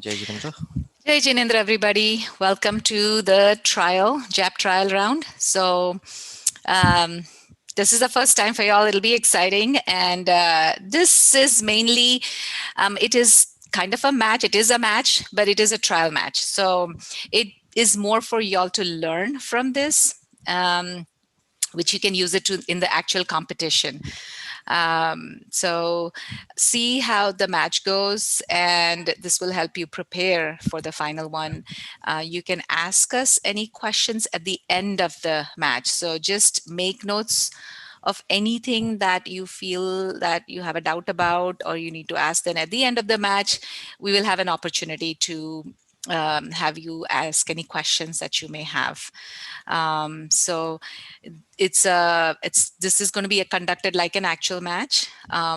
Jai Jinendra. Jai Jinendra, everybody. Welcome to the JAP trial round. So this is the first time for y'all. It'll be exciting. And this is mainly, it is kind of a match. It is a match, but it is a trial match. So it is more for y'all to learn from this, which you can use it in the actual competition. So see how the match goes, and this will help you prepare for the final one. You can ask us any questions at the end of the match. So just make notes of anything that you feel that you have a doubt about or you need to ask. Then at the end of the match, we will have an opportunity to have you ask any questions that you may have. So this is going to be conducted like an actual match.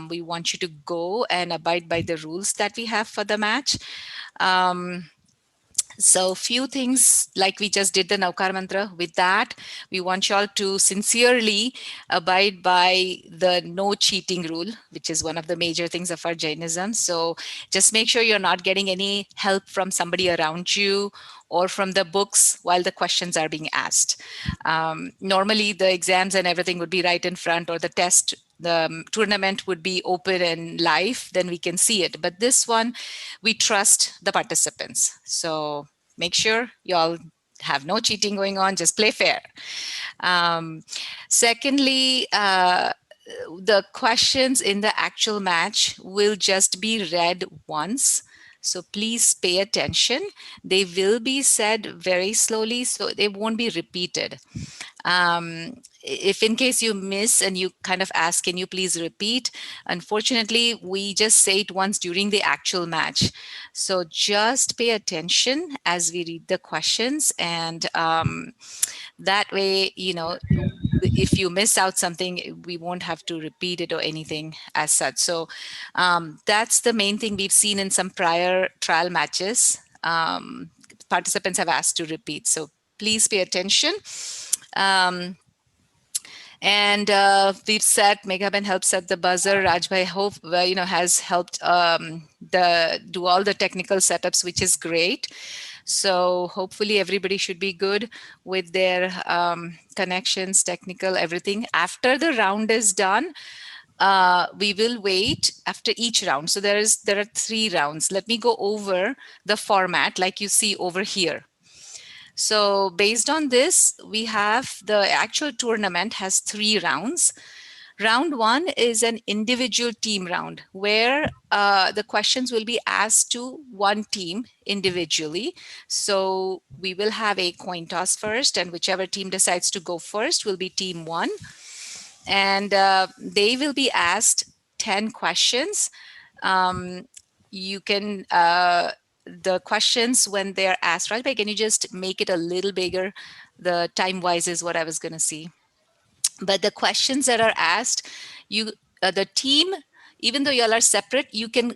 We want you to go and abide by the rules that we have for the match. So few things like we just did the Naukar mantra. With that, we want you all to sincerely abide by the no cheating rule, which is one of the major things of our Jainism. So just make sure you're not getting any help from somebody around you or from the books while the questions are being asked. Normally the exams and everything would be right in front, or the test, the tournament would be open and live, then we can see it. But this one, we trust the participants. So make sure y'all have no cheating going on, just play fair. Secondly, the questions in the actual match will just be read once. So please pay attention. They will be said very slowly, so they won't be repeated. If in case you miss and you kind of ask, can you please repeat? Unfortunately, we just say it once during the actual match. So just pay attention as we read the questions, and that way, if you miss out something, we won't have to repeat it or anything as such. So that's the main thing we've seen in some prior trial matches. Participants have asked to repeat. So please pay attention. And we've set, Meghaben helped set the buzzer. Rajbhai hope has helped do all the technical setups, which is great. So hopefully everybody should be good with their connections, technical, everything. After the round is done, we will wait after each round. So there are 3 rounds. Let me go over the format like you see over here. So based on this, we have the actual tournament has 3 rounds. Round 1 is an individual team round where the questions will be asked to one team individually. So we will have a coin toss first, and whichever team decides to go first will be team 1. And they will be asked 10 questions. You can the questions when they're asked, right? Can you just make it a little bigger? The time wise is what I was going to see. But the questions that are asked, the team, even though y'all are separate, you can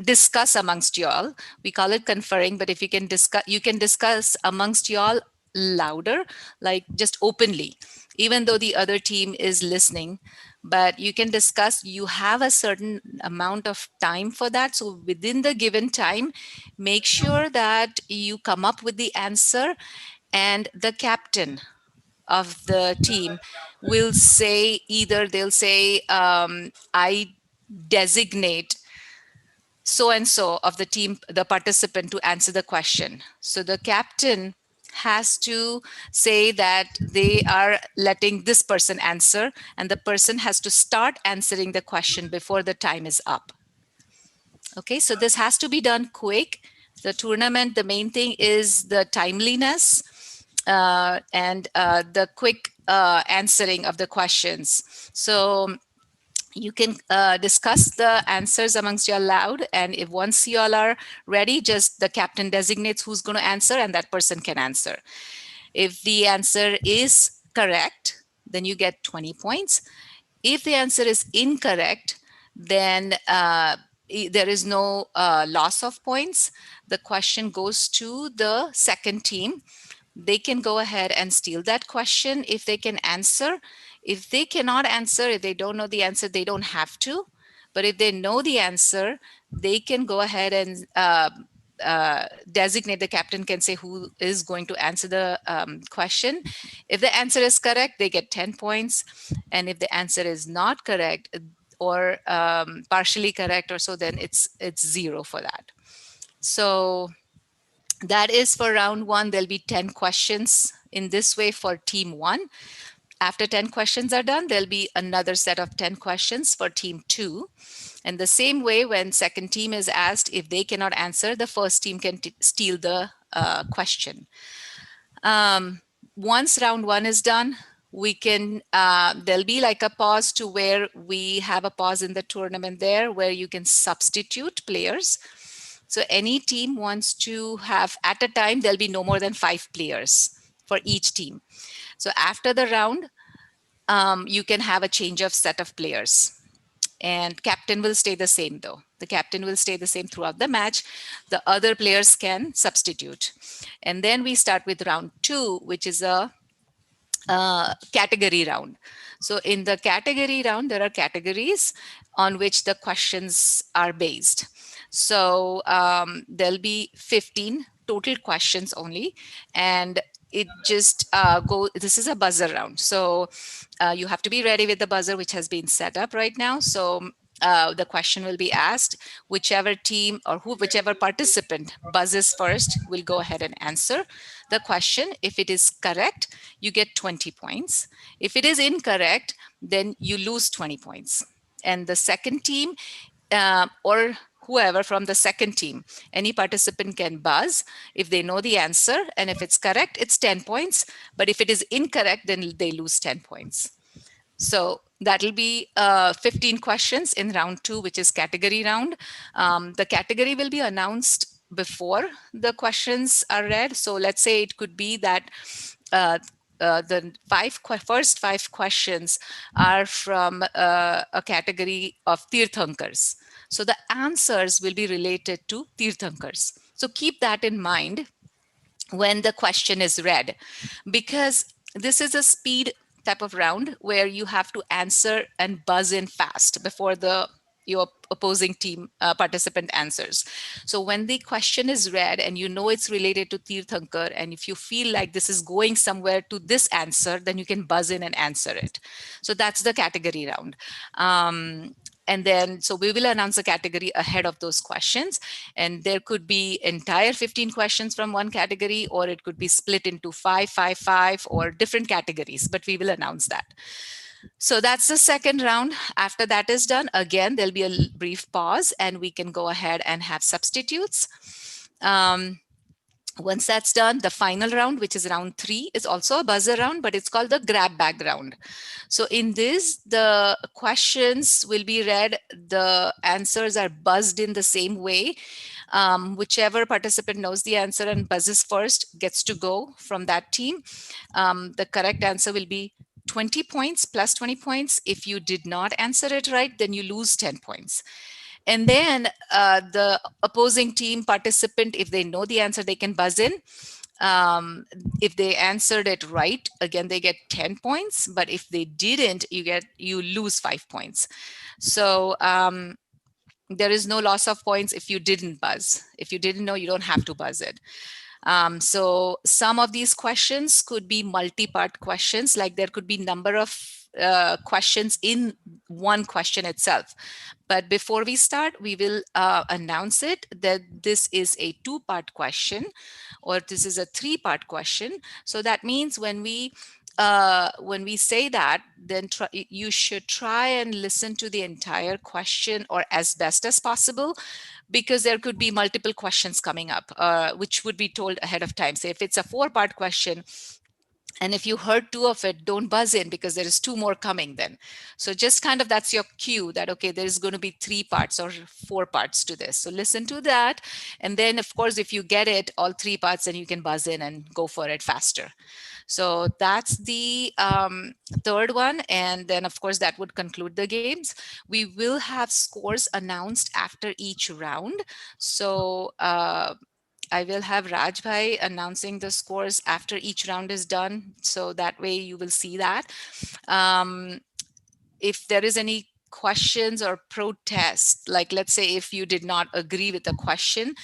discuss amongst y'all. We call it conferring, but if you can discuss amongst y'all louder, like just openly, even though the other team is listening. But you can discuss. You have a certain amount of time for that. So within the given time, make sure that you come up with the answer, and the captain of the team will say, either they'll say, I designate so and so of the team, the participant, to answer the question. So the captain has to say that they are letting this person answer, and the person has to start answering the question before the time is up. Okay, so this has to be done quick. The tournament, the main thing is the timeliness and the quick answering of the questions. So you can discuss the answers amongst you loud, and if once you all are ready, just the captain designates who's going to answer, and that person can answer. If the answer is correct, then you get 20 points. If the answer is incorrect, then there is no loss of points. The question goes to the second team. They can go ahead and steal that question if they can answer. If they cannot answer, if they don't know the answer, they don't have to. But if they know the answer, they can go ahead and designate, the captain can say who is going to answer the question. If the answer is correct, they get 10 points. And if the answer is not correct or partially correct or so, then it's 0 for that. So that is for round 1. There'll be 10 questions in this way for team 1. After 10 questions are done, there'll be another set of 10 questions for team 2. And the same way, when second team is asked, if they cannot answer, the first team can steal the question. Once round 1 is done, we can, there'll be like a pause to where we have a pause in the tournament there where you can substitute players. So any team wants to have, at a time, there'll be no more than 5 players for each team. So after the round, you can have a change of set of players. And captain will stay the same though. The captain will stay the same throughout the match. The other players can substitute. And then we start with round 2, which is a category round. So in the category round, there are categories on which the questions are based. So there'll be 15 total questions only, and it just this is a buzzer round. So you have to be ready with the buzzer, which has been set up right now. So the question will be asked. Whichever team or whichever participant buzzes first will go ahead and answer the question. If it is correct, you get 20 points. If it is incorrect, then you lose 20 points. And the second team or whoever from the second team, any participant can buzz if they know the answer. And if it's correct, it's 10 points. But if it is incorrect, then they lose 10 points. So that'll be 15 questions in round 2, which is category round. The category will be announced before the questions are read. So let's say it could be that the first 5 questions are from a category of Tirthankars. So the answers will be related to Tirthankars. So keep that in mind when the question is read, because this is a speed type of round where you have to answer and buzz in fast before your opposing team participant answers. So when the question is read and you know it's related to Tirthankar, and if you feel like this is going somewhere to this answer, then you can buzz in and answer it. So that's the category round. And then, so we will announce a category ahead of those questions. And there could be entire 15 questions from one category, or it could be split into 5, 5, 5, or different categories, but we will announce that. So that's the second round. After that is done, again, there'll be a brief pause and we can go ahead and have substitutes. Once that's done, the final round, which is round 3, is also a buzzer round, but it's called the grab bag round. So in this, the questions will be read, the answers are buzzed in the same way. Whichever participant knows the answer and buzzes first gets to go from that team. The correct answer will be 20 points plus 20 points. If you did not answer it right, then you lose 10 points. And then the opposing team participant, if they know the answer, they can buzz in. If they answered it right, again, they get 10 points. But if they didn't, you lose 5 points. So there is no loss of points if you didn't buzz. If you didn't know, you don't have to buzz it. So some of these questions could be multi-part questions, like there could be number of questions in one question itself. But before we start, we will announce it that this is a 2-part question, or this is a 3-part question. So that means when we say that, then you should try and listen to the entire question, or as best as possible, because there could be multiple questions coming up, which would be told ahead of time. So if it's a 4-part question, and if you heard 2 of it, don't buzz in because there is 2 more coming then. So just kind of, that's your cue that, okay, there is going to be 3 parts or 4 parts to this. So listen to that. And then of course, if you get it, all 3 parts, then you can buzz in and go for it faster. So that's the third one. And then of course, that would conclude the games. We will have scores announced after each round. So I will have Rajbhai announcing the scores after each round is done. So that way you will see that. If there is any questions or protests, like let's say if you did not agree with the question,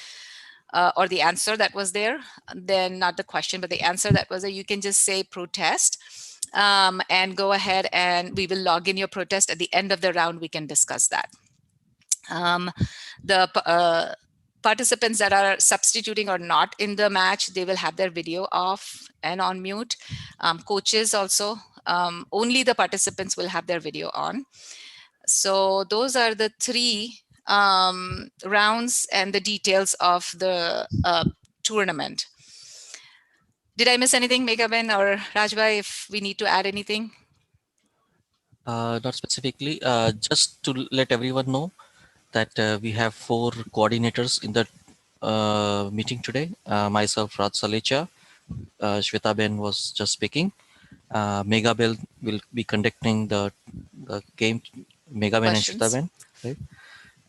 or the answer that was there, then not the question, but the answer that was there, you can just say protest, and go ahead and we will log in your protest. At the end of the round, we can discuss that. The participants that are substituting or not in the match, they will have their video off and on mute. Coaches also, only the participants will have their video on. So those are the three rounds and the details of the tournament. Did I miss anything, Meghaben or Rajbhai, if we need to add anything? Not specifically, just to let everyone know that we have 4 coordinators in the meeting today. Myself, Raj Salecha, Shweta Ben was just speaking. Megha Bell will be conducting the game, Megha Ben and Shweta Questions? Ben, right?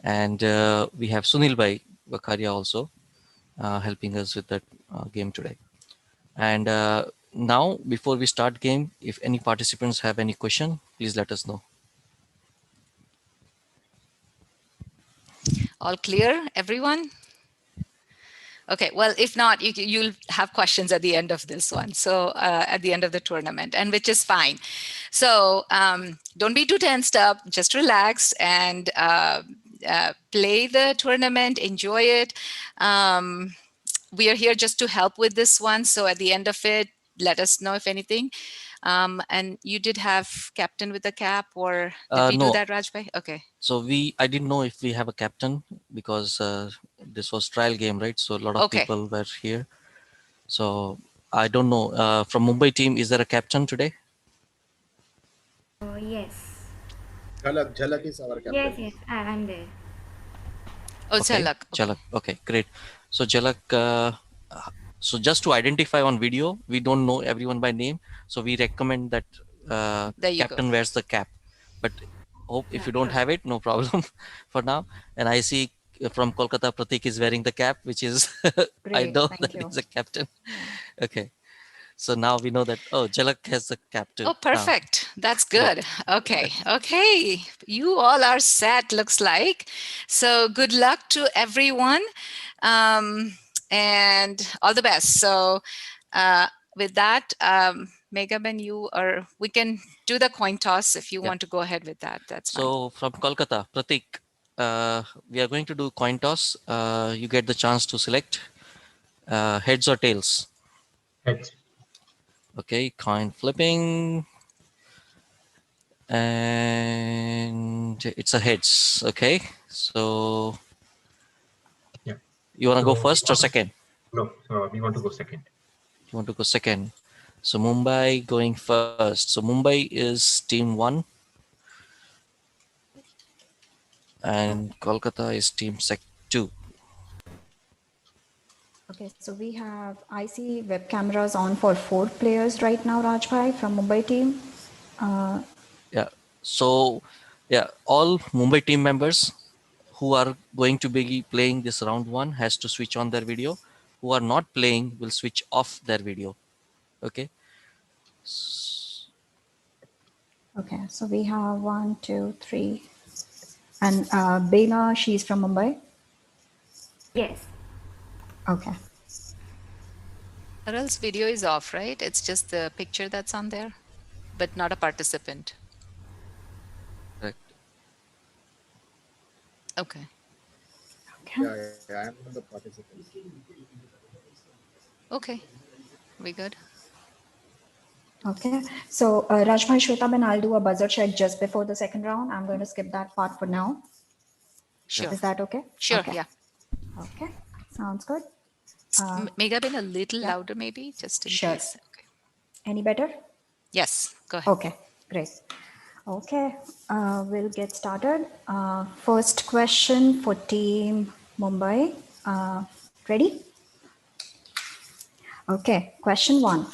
And we have Sunil Bhai Vakharia also helping us with that game today. And now, before we start game, if any participants have any question, please let us know. All clear, everyone? Okay, well, if not, you'll have questions at the end of this one. So at the end of the tournament, and which is fine. So don't be too tensed up, just relax and play the tournament, enjoy it. We are here just to help with this one. So at the end of it, let us know if anything. And you did have captain with the cap, or did we do No. that, Rajbhai? Okay. So I didn't know if we have a captain because this was trial game, right? So a lot of Okay. people were here. So I don't know. From Mumbai team, is there a captain today? Yes. Jhalak is our captain. Yes, yes, I'm there. Oh, Okay, Jhalak. Okay. Jhalak. Okay, great. So Jhalak, so just to identify on video, we don't know everyone by name. So we recommend that There you go. captain wears the cap. But hope if you don't have it, no problem for now. And I see from Kolkata, Pratik is wearing the cap, which is I Great, know thank that you. he's a captain. Okay. So now we know that, oh, Jhalak has the cap too. Oh, perfect. That's Great. good. Okay. Okay. You all are set, looks like. So good luck to everyone. And all the best. So with that, Meghaben, we can do the coin toss if you Yeah. want to go ahead with that. That's fine. So from Kolkata, Pratik, we are going to do coin toss. You get the chance to select heads or tails. Heads. Okay, coin flipping. And it's a heads. Okay, so Yeah. you want to go So first or second? no, so we want to go second. You want to go second. So Mumbai going first. So Mumbai is team 1 and Kolkata is team 2. Okay, so we have, I see web cameras on for 4 players right now, Rajbhai from Mumbai team. Yeah. So yeah, all Mumbai team members who are going to be playing this round 1 has to switch on their video. Who are not playing will switch off their video. Okay. Okay, so we have 1, 2, 3. And Bela, she's from Mumbai. Yes. Okay. Aral's video is off, right? It's just the picture that's on there, but not a participant. Correct. Okay. Okay. Yeah, I am the participant. Okay. We good? Okay, so Rajbhai, Shwetaben, I'll do a buzzer check just before the second round. I'm going to skip that part for now. Sure. Is that okay? Sure. Okay. Yeah. Okay, sounds good. Meghaben, a little yeah. louder, maybe, just in Sure. case. Okay. Any better? Yes. Go ahead. Okay, great. Okay, we'll get started. First question for Team Mumbai. Ready? Okay, question 1.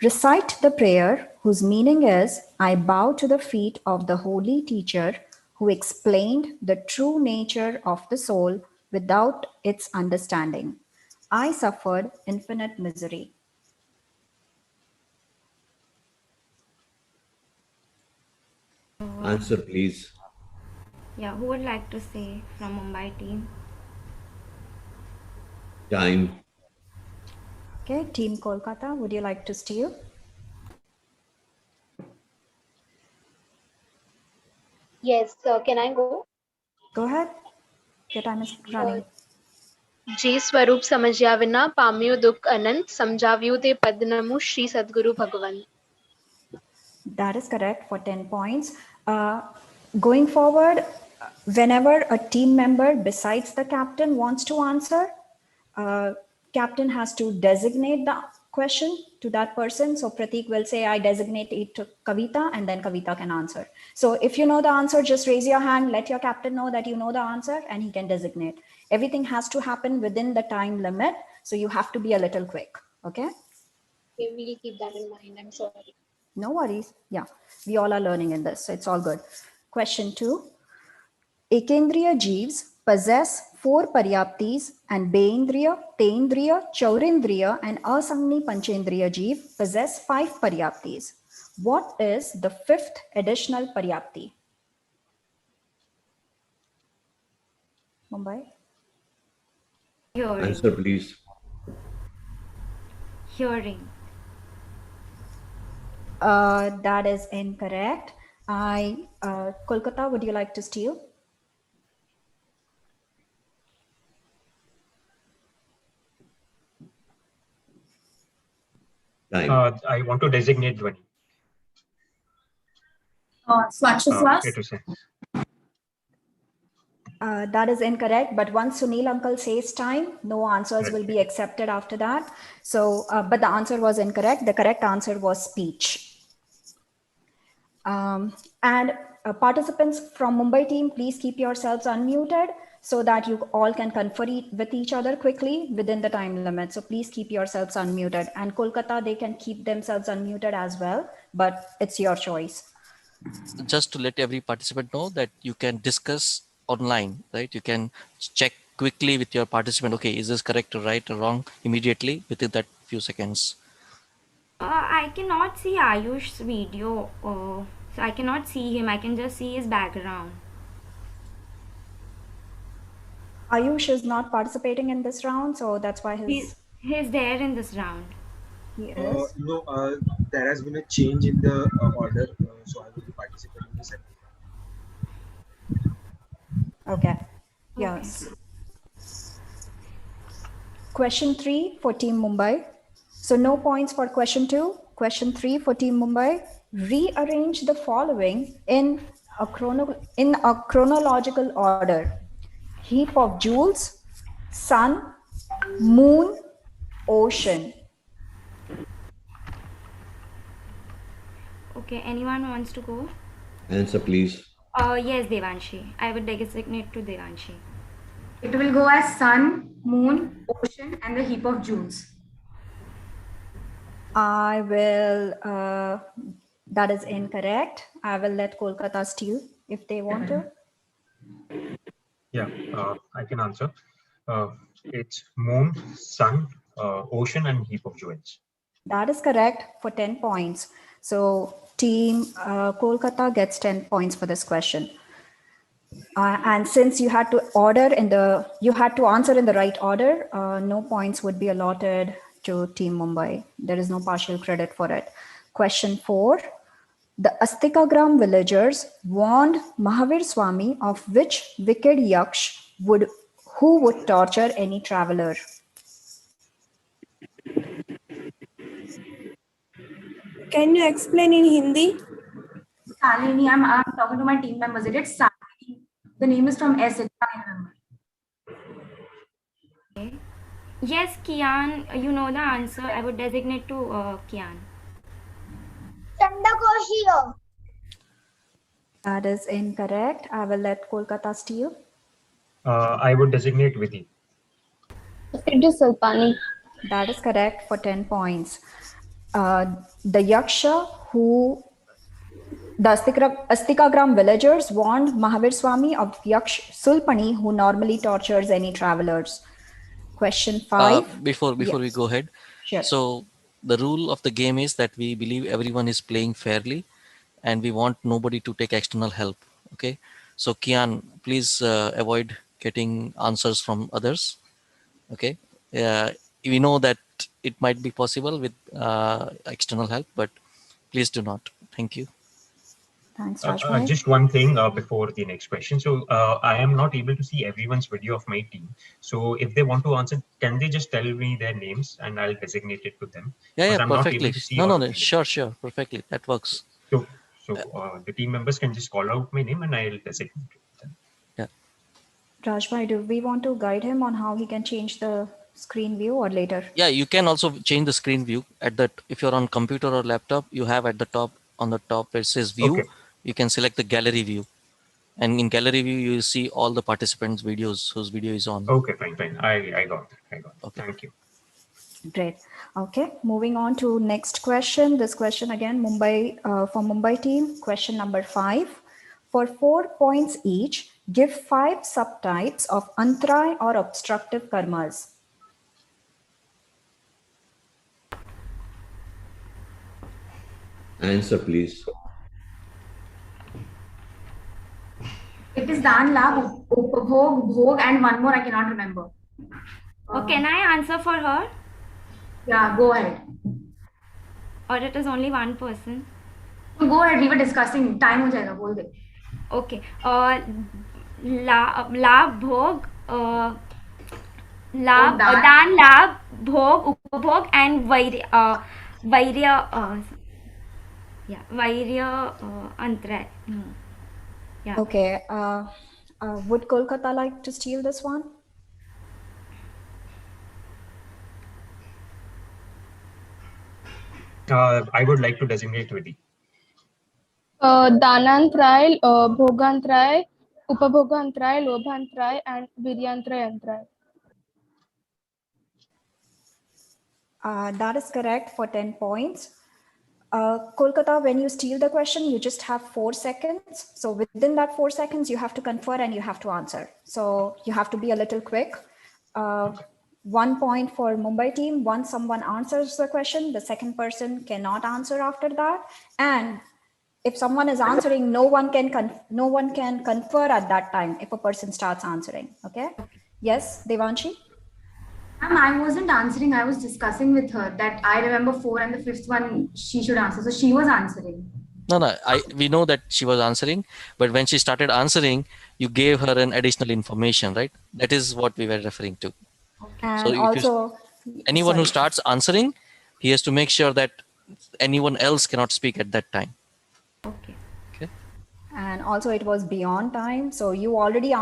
Recite the prayer whose meaning is, I bow to the feet of the holy teacher who explained the true nature of the soul without its understanding. I suffered infinite misery. Answer, please. Yeah, who would like to say from Mumbai team? Time. Okay, Team Kolkata, would you like to steal? Yes, can I go? Go ahead. Your time is Uh, running. જે સ્વરૂપ સમજ્યા વિના પામ્યો દુઃખ અનંત સમજાવ્યું તે પદનમું શ્રી સદગુરુ ભગવંત. That is correct for 10 points. Going forward, whenever a team member besides the captain wants to answer, captain has to designate the question to that person. So Pratik will say, I designate it to Kavita, and then Kavita can answer. So if you know the answer, just raise your hand, let your captain know that you know the answer, and he can designate. Everything has to happen within the time limit. So you have to be a little quick. Okay? Okay, we'll keep that in mind. I'm sorry. No worries. Yeah, we all are learning in this, so it's all good. Question 2. Ekendriya jeeves possess 4 paryaptis, and Beindriya, Tendriya, Chaurindriya, and Asangni Panchendriya jeev possess 5 paryaptis. What is the 5th additional paryapti? Mumbai? Hearing. Answer, please. Hearing. That is incorrect. Kolkata, would you like to steal? Time. I want to designate Dhwani. It was That is incorrect, but once Sunil uncle says time, no answers will be Right. accepted after that. So, but the answer was incorrect. The correct answer was speech. And participants from Mumbai team, please keep yourselves unmuted so that you all can confer with each other quickly within the time limit. So please keep yourselves unmuted. And Kolkata, they can keep themselves unmuted as well, but it's your choice. Just to let every participant know that you can discuss online, right? You can check quickly with your participant. Okay, is this correct or right or wrong immediately within that few seconds. I cannot see Ayush's video, so I cannot see him. I can just see his background. Ayush is not participating in this round, so that's why He's there in this round. he is. No, there has been a change in the order, so I will be participating in the second round. Okay. Yes. Question 3 for Team Mumbai. So no points for question 2. Question 3 for Team Mumbai. Rearrange the following in a chronological order. Heap of jewels, sun, moon, ocean. Okay, anyone wants to go? Answer, please. Yes, Devanshi. I would designate to Devanshi. It will go as sun, moon, ocean, and the heap of jewels. I will, that is incorrect. I will let Kolkata steal if they want to. Yeah, I can answer. It's moon, sun, ocean, and heap of jewels. That is correct for 10 points. So Team Kolkata gets 10 points for this question. And since you had to answer in the right order, no points would be allotted to Team Mumbai. There is no partial credit for it. Question 4. The Astikagram villagers warned Mahavir Swami of which wicked yaksh who would torture any traveler. Can you explain in Hindi? Salini, I'm talking to my team members. It's Salini. The name is from S. I remember. Okay. Yes, Kian, you know the answer. I would designate to Kian. Chandakoshiyo. That is incorrect. I will let Kolkata steal. I would designate Vidhi. It is Sulpani. That is correct for 10 points. The Yaksha the Astikagram villagers warned Mahavir Swami of Yaksh Sulpani, who normally tortures any travelers. Question 5. Before Yes. we go ahead. Sure. So the rule of the game is that we believe everyone is playing fairly and we want nobody to take external help. Okay. So Kian, please avoid getting answers from others. Okay. We know that it might be possible with external help, but please do not. Thank you. Thanks, Rajbhai. Just one thing before the next question. So I am not able to see everyone's video of my team. So if they want to answer, can they just tell me their names and I'll designate it to them? Yeah, Because I'm not perfectly. able to see No, all no, of no. the Sure, perfectly. That works. So the team members can just call out my name and I'll designate it to them. Yeah. Rajbhai, do we want to guide him on how he can change the screen view or later? Yeah, you can also change the screen view at that. If you're on computer or laptop, you have at the top, on the top where it says view, Okay. you can select the gallery view. And in gallery view, you see all the participants' videos whose video is on. Okay, fine. I got that. Okay. Thank you. Great. Okay, moving on to next question. This question again, from Mumbai team. Question number 5. For 4 points each, give 5 subtypes of antray or obstructive karmas. Answer, please. It is Dan, Labh, Upabhog, Bhog, and one more I cannot remember. Can I answer for her? Yeah, go ahead. Or it is only one person? No, go ahead. We were discussing. Time ho jayega, bol de. Okay. Labh, Bhog, Labh, Dan, Labh, Bhog, Upabhog, and Vairya, Antray. Yeah. Okay. Would Kolkata like to steal this one? I would like to designate Vidhi. Danantray, Bhogantray, Upabhogantray, Lobhantray, and Viryantray. That is correct for 10 points. Kolkata, when you steal the question, you just have 4 seconds. So within that 4 seconds, you have to confer and you have to answer. So you have to be a little quick. 1 point for Mumbai team. Once someone answers the question, the second person cannot answer after that. And if someone is answering, no one can confer at that time if a person starts answering. Okay. Yes, Devanshi? I wasn't answering. I was discussing with her that I remember 4 and the 5th one she should answer. So she was answering. No. We know that she was answering, but when she started answering, you gave her an additional information, right? That is what we were referring to. And so also, anyone who starts answering, he has to make sure that anyone else cannot speak at that time. Okay. And also it was beyond time. So you already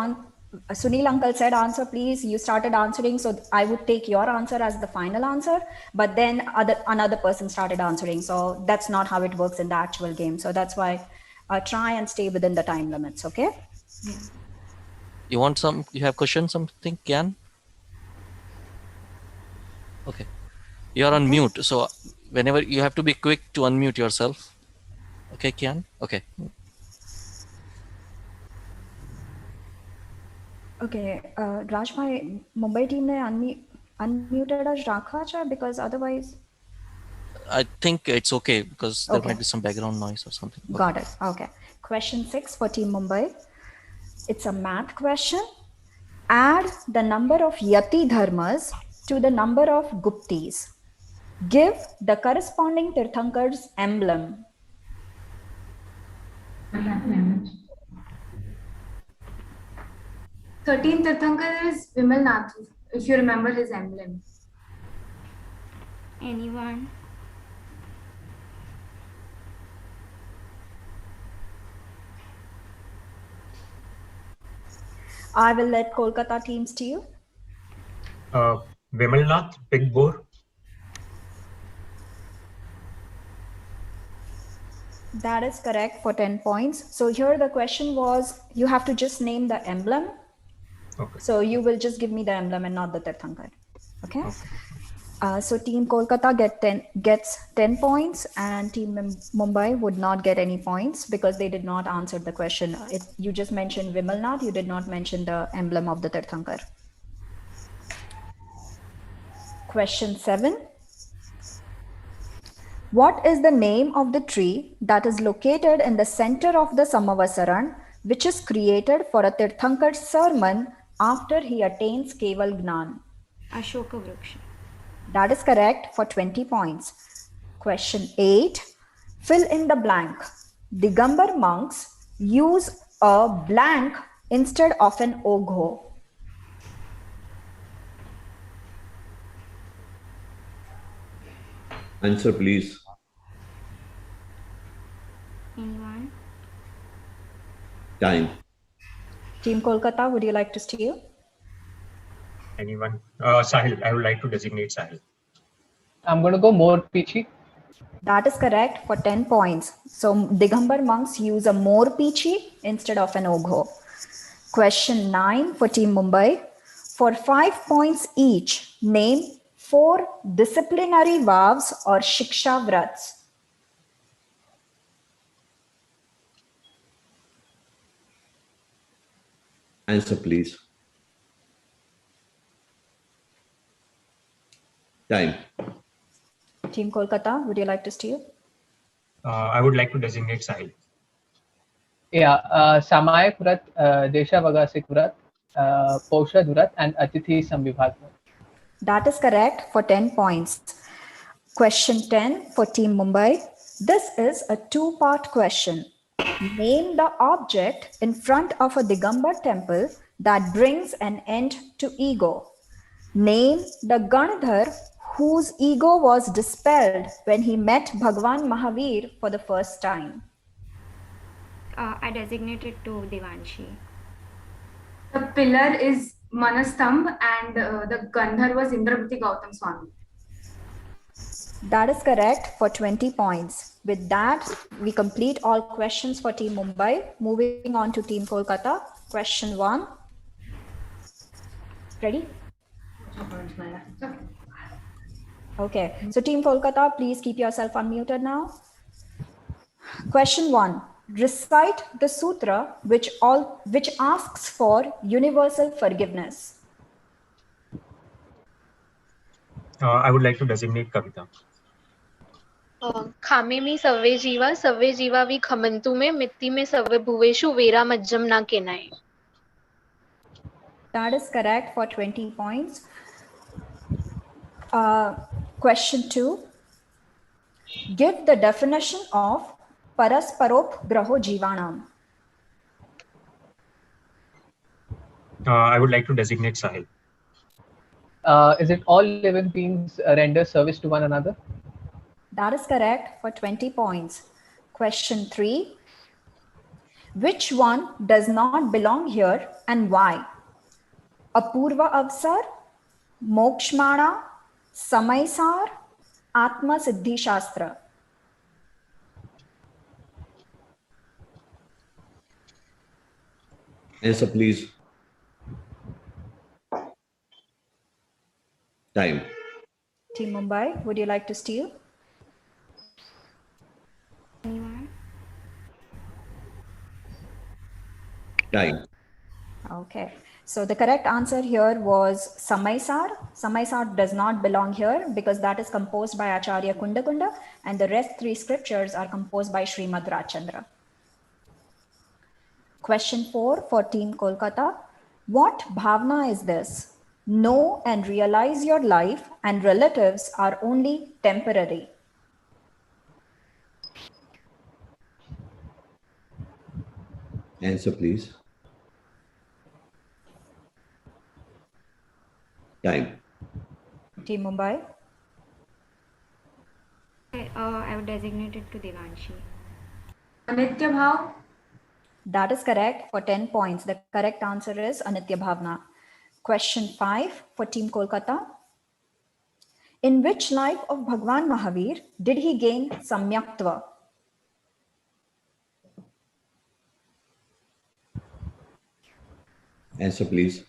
Sunil uncle said answer please. You started answering. So I would take your answer as the final answer, but then another person started answering. So that's not how it works in the actual game. So that's why try and stay within the time limits. Okay. Yeah. You have questions, something, Kian? Okay. You're on mute. So whenever you have to be quick to unmute yourself. Okay, Kian? Okay. Okay, Rajbhai, Mumbai team ne unmuted us rakha because otherwise. I think it's okay because there might be some background noise or something. Okay. Got it. Okay. Question 6 for Team Mumbai. It's a math question. Add the number of Yati dharmas to the number of Guptis. Give the corresponding Tirthankar's emblem. 13th Tirthankar is Vimalnath, if you remember his emblem. Anyone? I will let Kolkata team steal. Vimalnath, Big Boar. That is correct for 10 points. So here the question was, you have to just name the emblem. Okay. So you will just give me the emblem and not the Tirthankar. Okay. So Team Kolkata gets 10 points and Team Mumbai would not get any points because they did not answer the question. You just mentioned Vimalnath, you did not mention the emblem of the Tirthankar. Question 7. What is the name of the tree that is located in the center of the Samavasaran, which is created for a Tirthankar sermon after he attains Keval Gnan? Ashoka Vriksha. That is correct for 20 points. Question 8. Fill in the blank. Digambar monks use a blank instead of an ogho. Answer, please. Anyone? Time. Team Kolkata, would you like to steal? Anyone? Sahil. I would like to designate Sahil. I'm going to go more peachy. That is correct for 10 points. So Digambar monks use a more peachy instead of an ogho. Question 9 for Team Mumbai. For 5 points each, name 4 disciplinary vows or shiksha vrats. Answer, please. Time. Team Kolkata, would you like to steal? I would like to designate Sahil. Yeah, Samayak Vrat, Desha Vagasik Vrat, Paushad Vrat, and Atithi Samvibhat Vrat. That is correct for 10 points. Question 10 for Team Mumbai. This is a two-part question. Name the object in front of a Digambar temple that brings an end to ego. Name the Ganadhar whose ego was dispelled when he met Bhagwan Mahavir for the first time. I designated to Devanshi. The pillar is Manastambh and the Gandhar was Indrapati Gautam Swami. That is correct for 20 points. With that, we complete all questions for Team Mumbai. Moving on to Team Kolkata. Question 1. Ready? Okay. So Team Kolkata, please keep yourself unmuted now. Question 1. Recite the sutra which asks for universal forgiveness. I would like to designate Kavita. खामे में सव्वे जीवा वि खमंतु में मित्ति में सव्वे भुवेषु vera मज्जम ना केनाय. That is correct for 20 points. Question 2. Give the definition of parasparop graho jivanam. I would like to designate Sahil. Is it all living beings render service to one another? That is correct for 20 points. Question 3. Which one does not belong here and why? Apurva Avsar, Mokshmana, Samaisar, Atma Siddhi Shastra. Answer, please. Time. Team Mumbai, would you like to steal? Anyone? Time. Okay. So the correct answer here was Samaisar. Samaisar does not belong here because that is composed by Acharya Kunda and the rest 3 scriptures are composed by Srimad Rajchandra. Question 4 for Team Kolkata. What bhavna is this? Know and realize your life and relatives are only temporary. Answer, please. Time. Team Mumbai. I would designate it to Devanshi. Anitya Bhav. That is correct for 10 points. The correct answer is Anitya Bhavna. Question 5 for Team Kolkata. In which life of Bhagwan Mahavir did he gain Samyaktva? Answer, please.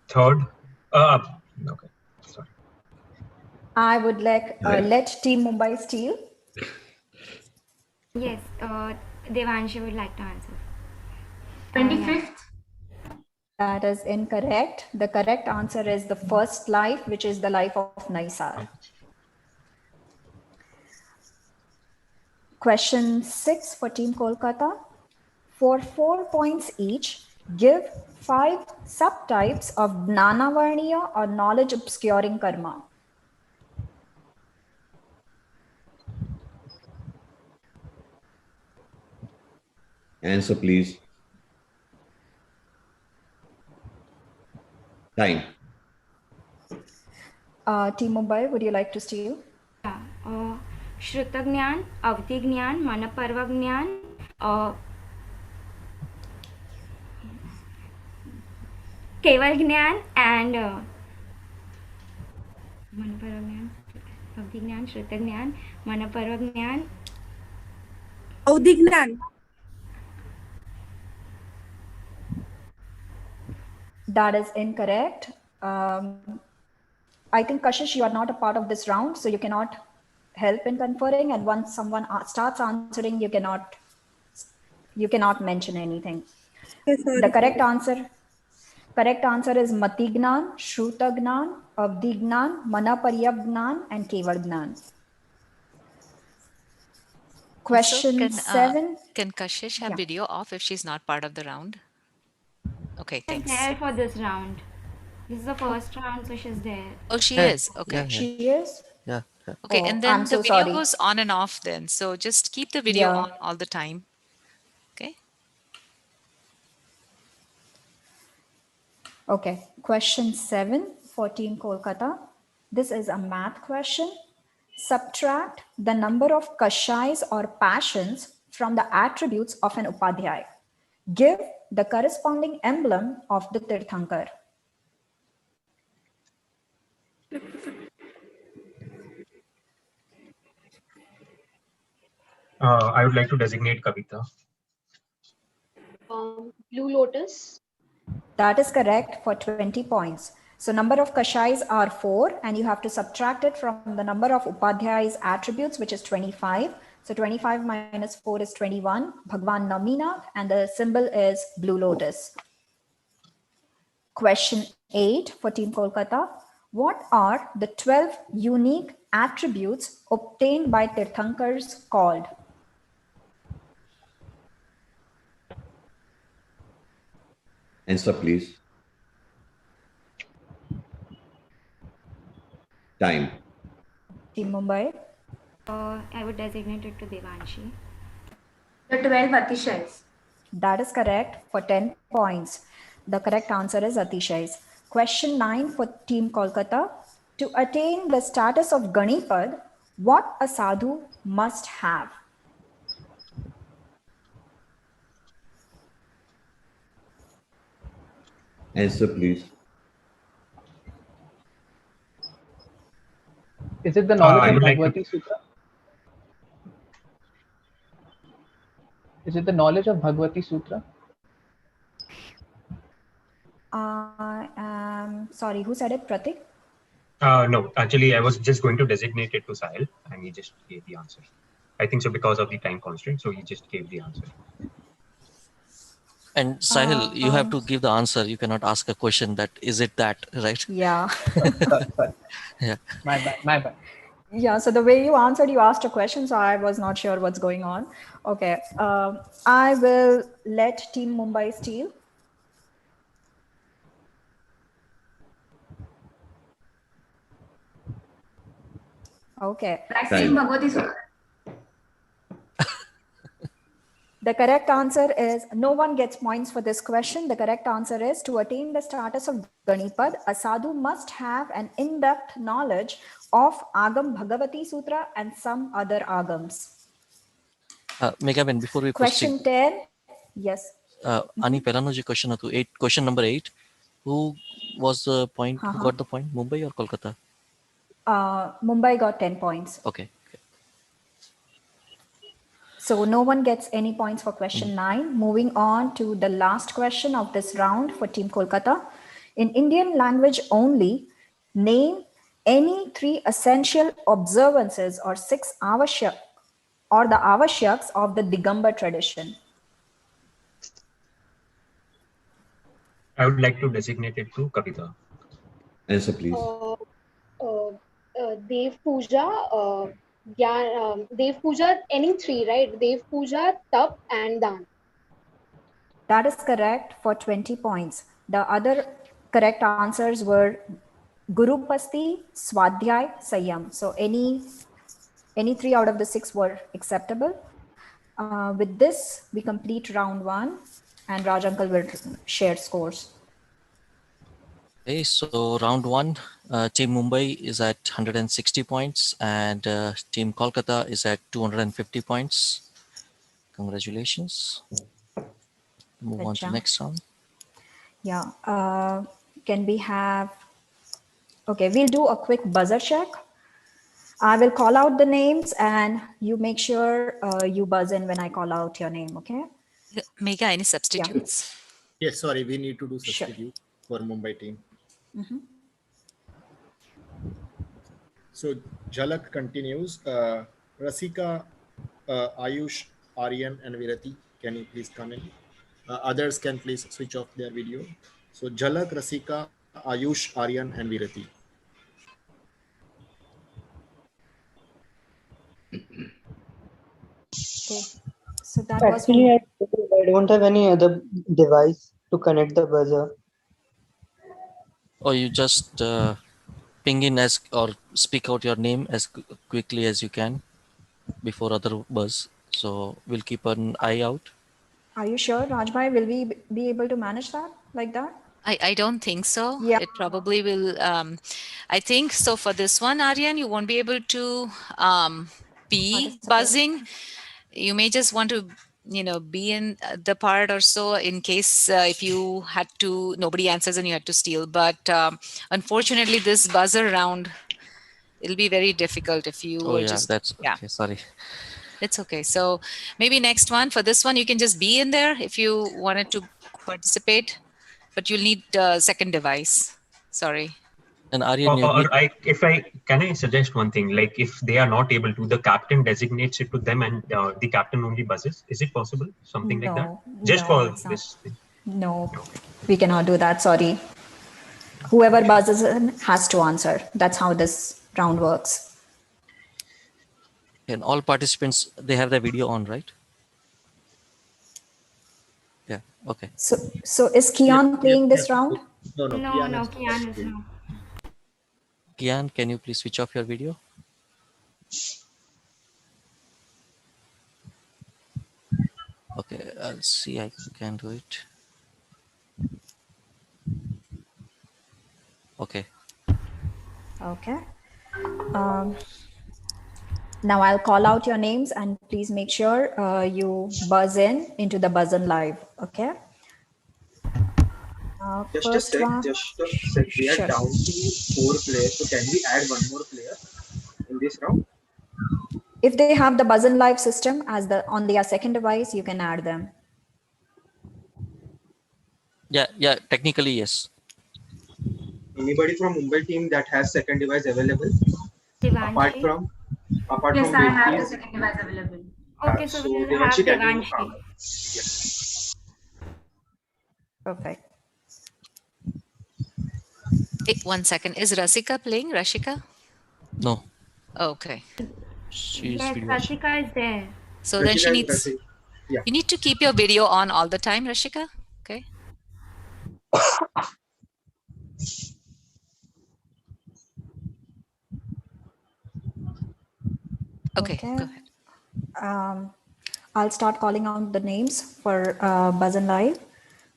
Third. Okay. Sorry. I would let Team Mumbai steal. Yes, Devanshi would like to answer. 25th. That is incorrect. The correct answer is the first life, which is the life of Naisar. Question 6 for Team Kolkata. For 4 points each, Give 5 subtypes of Gnanavarniya or knowledge obscuring karma. Answer, please. Time. Team Mumbai, would you like to steal? Yeah. श्रुतज्ञान, अवधिज्ञान, मनपर्वज्ञान, केवल ज्ञान and मनपर्वज्ञान, अवधिज्ञान, श्रुतज्ञान, मनपर्वज्ञान, अवधिज्ञान. That is incorrect. I think Kashish, you are not a part of this round, so you cannot help in conferring. And once someone starts answering, you cannot mention anything. Okay, sorry. The correct answer is Matignan, Shrutagnan, Avdignan, Manaparyabgnan, and Kevalgnan. Question 7. Can Kashish have video off if she's not part of the round? Okay, she's thanks. there for this round. This is the first round, so she's there. Oh, she is. Okay. Yeah, yeah. She is? Yeah. Okay, Oh, and then I'm the so video sorry. goes on and off then. So just keep the video Yeah. on all the time. Okay. Okay, question 7 for Team Kolkata. This is a math question. Subtract the number of kashais or passions from the attributes of an upadhyay. Give the corresponding emblem of the Tirthankar. I would like to designate Kavita. Blue Lotus. That is correct for 20 points. So number of kashais are 4 and you have to subtract it from the number of upadhyay's attributes, which is 25. So 25 minus 4 is 21. Bhagwan Namina, and the symbol is blue lotus. Question 8 for Team Kolkata. What are the 12 unique attributes obtained by Tirthankars called? Answer, please. Time. Team Mumbai. I would designate it to Devanshi. The 12 Atishais. That is correct for 10 points. The correct answer is Atishais. Question 9 for Team Kolkata. To attain the status of Ganipad, what a sadhu must have? Answer, please. Is it the knowledge I of would like to- Bhagavati Sutra? Is it the knowledge of Bhagavati Sutra? I am sorry, who said it? Pratik? No, actually, I was just going to designate it to Sahil, and he just gave the answer. I think so because of the time constraint, so he just gave the answer. And Sahil, you have to give the answer. You cannot ask a question that, is it that, right? Yeah. Sorry. Yeah. My bad. Yeah, so the way you answered, you asked a question, so I was not sure what's going on. Okay, I will let Team Mumbai steal. Okay. Practicing Bhagavati Sutra. The correct answer is, no one gets points for this question. The correct answer is, to attain the status of Ganipad, a sadhu must have an in-depth knowledge of Agam Bhagavati Sutra and some other Agams. Megaben, before we Question proceed. 10. Yes. Ani pelano je question hatu 8. Question number 8. Who was the point? Who got the point? Mumbai or Kolkata? Mumbai got 10 points. Okay. So no one gets any points for question 9. Moving on to the last question of this round for Team Kolkata. In Indian language only, name any 3 essential observances or 6 avashyak or the avashyaks of the Digambar tradition. I would like to designate it to Kavita. Answer, please. Dev Puja, Dev Puja, any 3, right? Dev Puja, Tap, and Dan. That is correct for 20 points. The other correct answers were Gurupasti, Swadhyay, Sanyam. So any 3 out of the 6 were acceptable. With this, we complete round 1 and Raj Uncle will share scores. Okay, so round 1, Team Mumbai is at 160 points and Team Kolkata is at 250 points. Congratulations. Move on to next round. Yeah. Can we have... Okay, we'll do a quick buzzer check. I will call out the names and you make sure you buzz in when I call out your name, okay? Megha, any substitutes? Yes, sorry, we need to do substitute for Mumbai team. So Jhalak continues. Rasika, Ayush, Aryan, and Virati, can you please come in? Others can please switch off their video. So Jhalak, Rasika, Ayush, Aryan, and Virati. Okay. So that Actually, was... I don't have any other device to connect the buzzer. Or you just ping in as or speak out your name as quickly as you can before other buzz. So we'll keep an eye out. Are you sure, Rajbhai? Will we be able to manage that like that? I don't think so. Yeah. It probably will. I think so. For this one, Aryan, you won't be able to be buzzing. You may just want to, be in the part or so in case if you had to, nobody answers and you had to steal. But unfortunately, this buzzer round, it'll be very difficult if you Oh were yeah, just, that's okay. Sorry. It's okay. So maybe next one, for this one, you can just be in there if you wanted to participate, but you'll need a second device. Sorry. And Aryan, Can I suggest one thing? Like if they are not able to, the captain designates it to them and the captain only buzzes. Is it possible? Something like that? Just No, for it's not. this thing. No, we cannot do that. Sorry. Whoever buzzes in has to answer. That's how this round works. And all participants, they have their video on, right? Yeah. Okay. So is Kian playing this round? No, Kian is not. Kian, can you please switch off your video? Okay, I'll see. I can do it. Okay. Okay. Now I'll call out your names and please make sure you buzz in into the buzz in live. Okay. Just a sec. We are down to 4 players. So can we add one more player in this round? If they have the buzz in live system as on their second device, you can add them. Yeah. Technically, yes. Anybody from Mumbai team that has second device available? Apart from yes, I have the second device available. Okay, so we'll have Devanshi. Yes. Perfect. Wait, 1 second. Is Rasika playing? Rashika? No. Okay. Yes, Rasika is there. So then she needs... Yeah. You need to keep your video on all the time, Rashika. Okay. Okay, go ahead. I'll start calling out the names for Buzz and Live.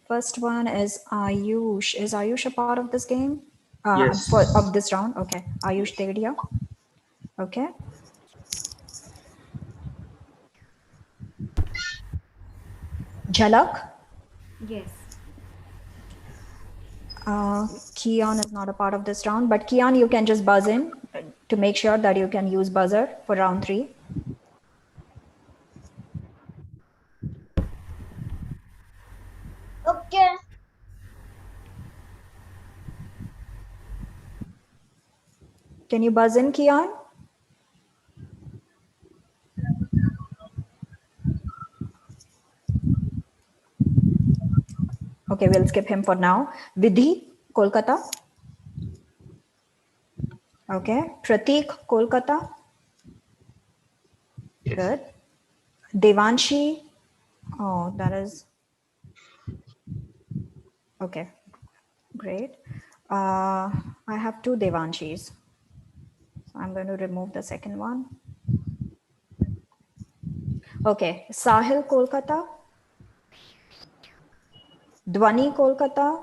First one is Ayush. Is Ayush a part of this game? Yes. Of this round? Okay. Ayush Dedia. Okay. Jhalak? Yes. Kian is not a part of this round, but Kian, you can just buzz in to make sure that you can use buzzer for round 3. Okay. Can you buzz in, Kian? Okay, we'll skip him for now. Vidhi, Kolkata. Okay. Pratik, Kolkata. Yes. Good. Devanshi. Oh, that is... Okay, great. I have two Devanshis. So I'm going to remove the second one. Okay, Sahil Kolkata, Dwani Kolkata,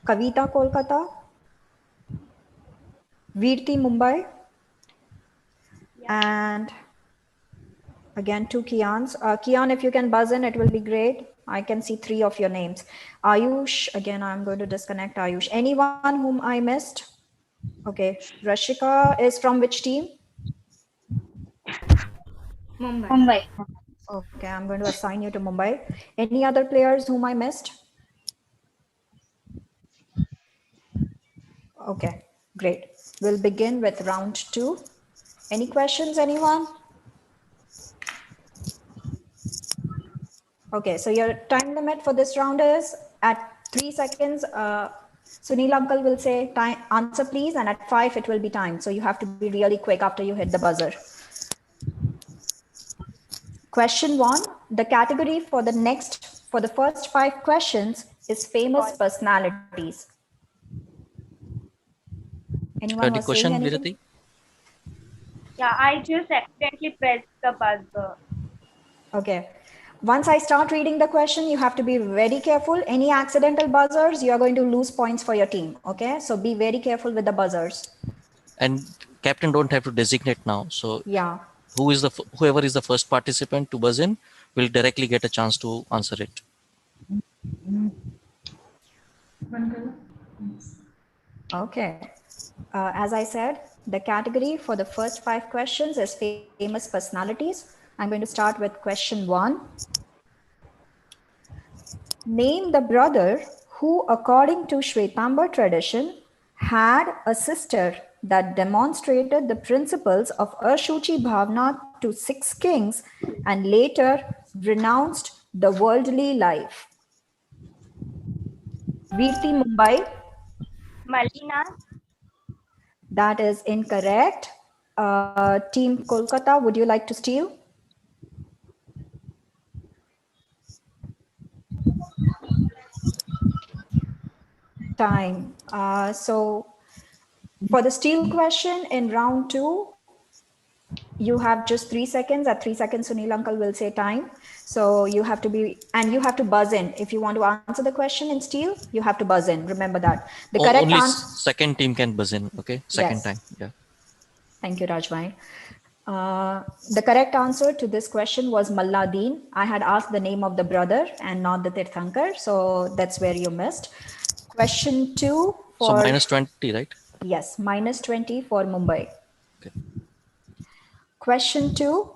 Kavita Kolkata, Veerti Mumbai, and again two Kians. Kian, if you can buzz in, it will be great. I can see three of your names. Ayush, again, I'm going to disconnect Ayush. Anyone whom I missed? Okay, Rashika is from which team? Mumbai. Okay, I'm going to assign you to Mumbai. Any other players whom I missed? Okay, great. We'll begin with round two. Any questions, anyone? Okay, so your time limit for this round is at 3 seconds. Sunil uncle will say time, answer please, and at 5 it will be timed. So you have to be really quick after you hit the buzzer. Question 1, the category for the first 5 questions is famous personalities. Anyone The was saying question, anything? Virati? Yeah, I just accidentally pressed the buzzer. Okay. Once I start reading the question, you have to be very careful. Any accidental buzzers, you are going to lose points for your team. Okay. So be very careful with the buzzers. And captain don't have to designate now. So Yeah. whoever is the first participant to buzz in will directly get a chance to answer it. Okay. As I said, the category for the first 5 questions is famous personalities. I'm going to start with question 1. Name the brother who, according to Shwetambar tradition, had a sister that demonstrated the principles of Ashuchi Bhavna to 6 kings and later renounced the worldly life. Veerti Mumbai. Malina. That is incorrect. Team Kolkata, would you like to steal? Time. So for the steal question in round 2, you have just 3 seconds. At 3 seconds, Sunil uncle will say time. So you have to be, and you have to buzz in. If you want to answer the question in steal, you have to buzz in. Remember that. The correct Only answer. second team can buzz in. Okay. Second Yes. time. Yeah. Thank you, Rajbhai. The correct answer to this question was Malladin. I had asked the name of the brother and not the Tirthankar. So that's where you missed. Question 2 So for... minus 20, right? Yes, minus 20 for Mumbai. Okay. Question 2.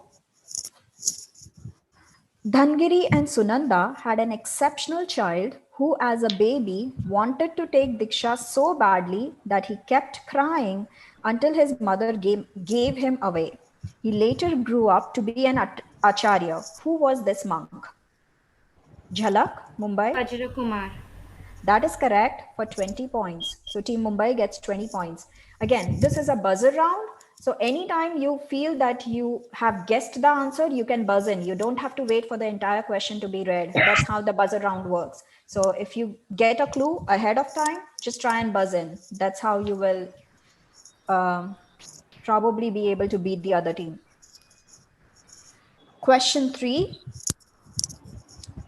Dhangiri and Sunanda had an exceptional child who, as a baby, wanted to take Diksha so badly that he kept crying until his mother gave him away. He later grew up to be an acharya. Who was this monk? Jhalak, Mumbai? Vajra Kumar. That is correct for 20 points. So Team Mumbai gets 20 points. Again, this is a buzzer round. So anytime you feel that you have guessed the answer, you can buzz in. You don't have to wait for the entire question to be read. That's how the buzzer round works. So if you get a clue ahead of time, just try and buzz in. That's how you will probably be able to beat the other team. Question 3.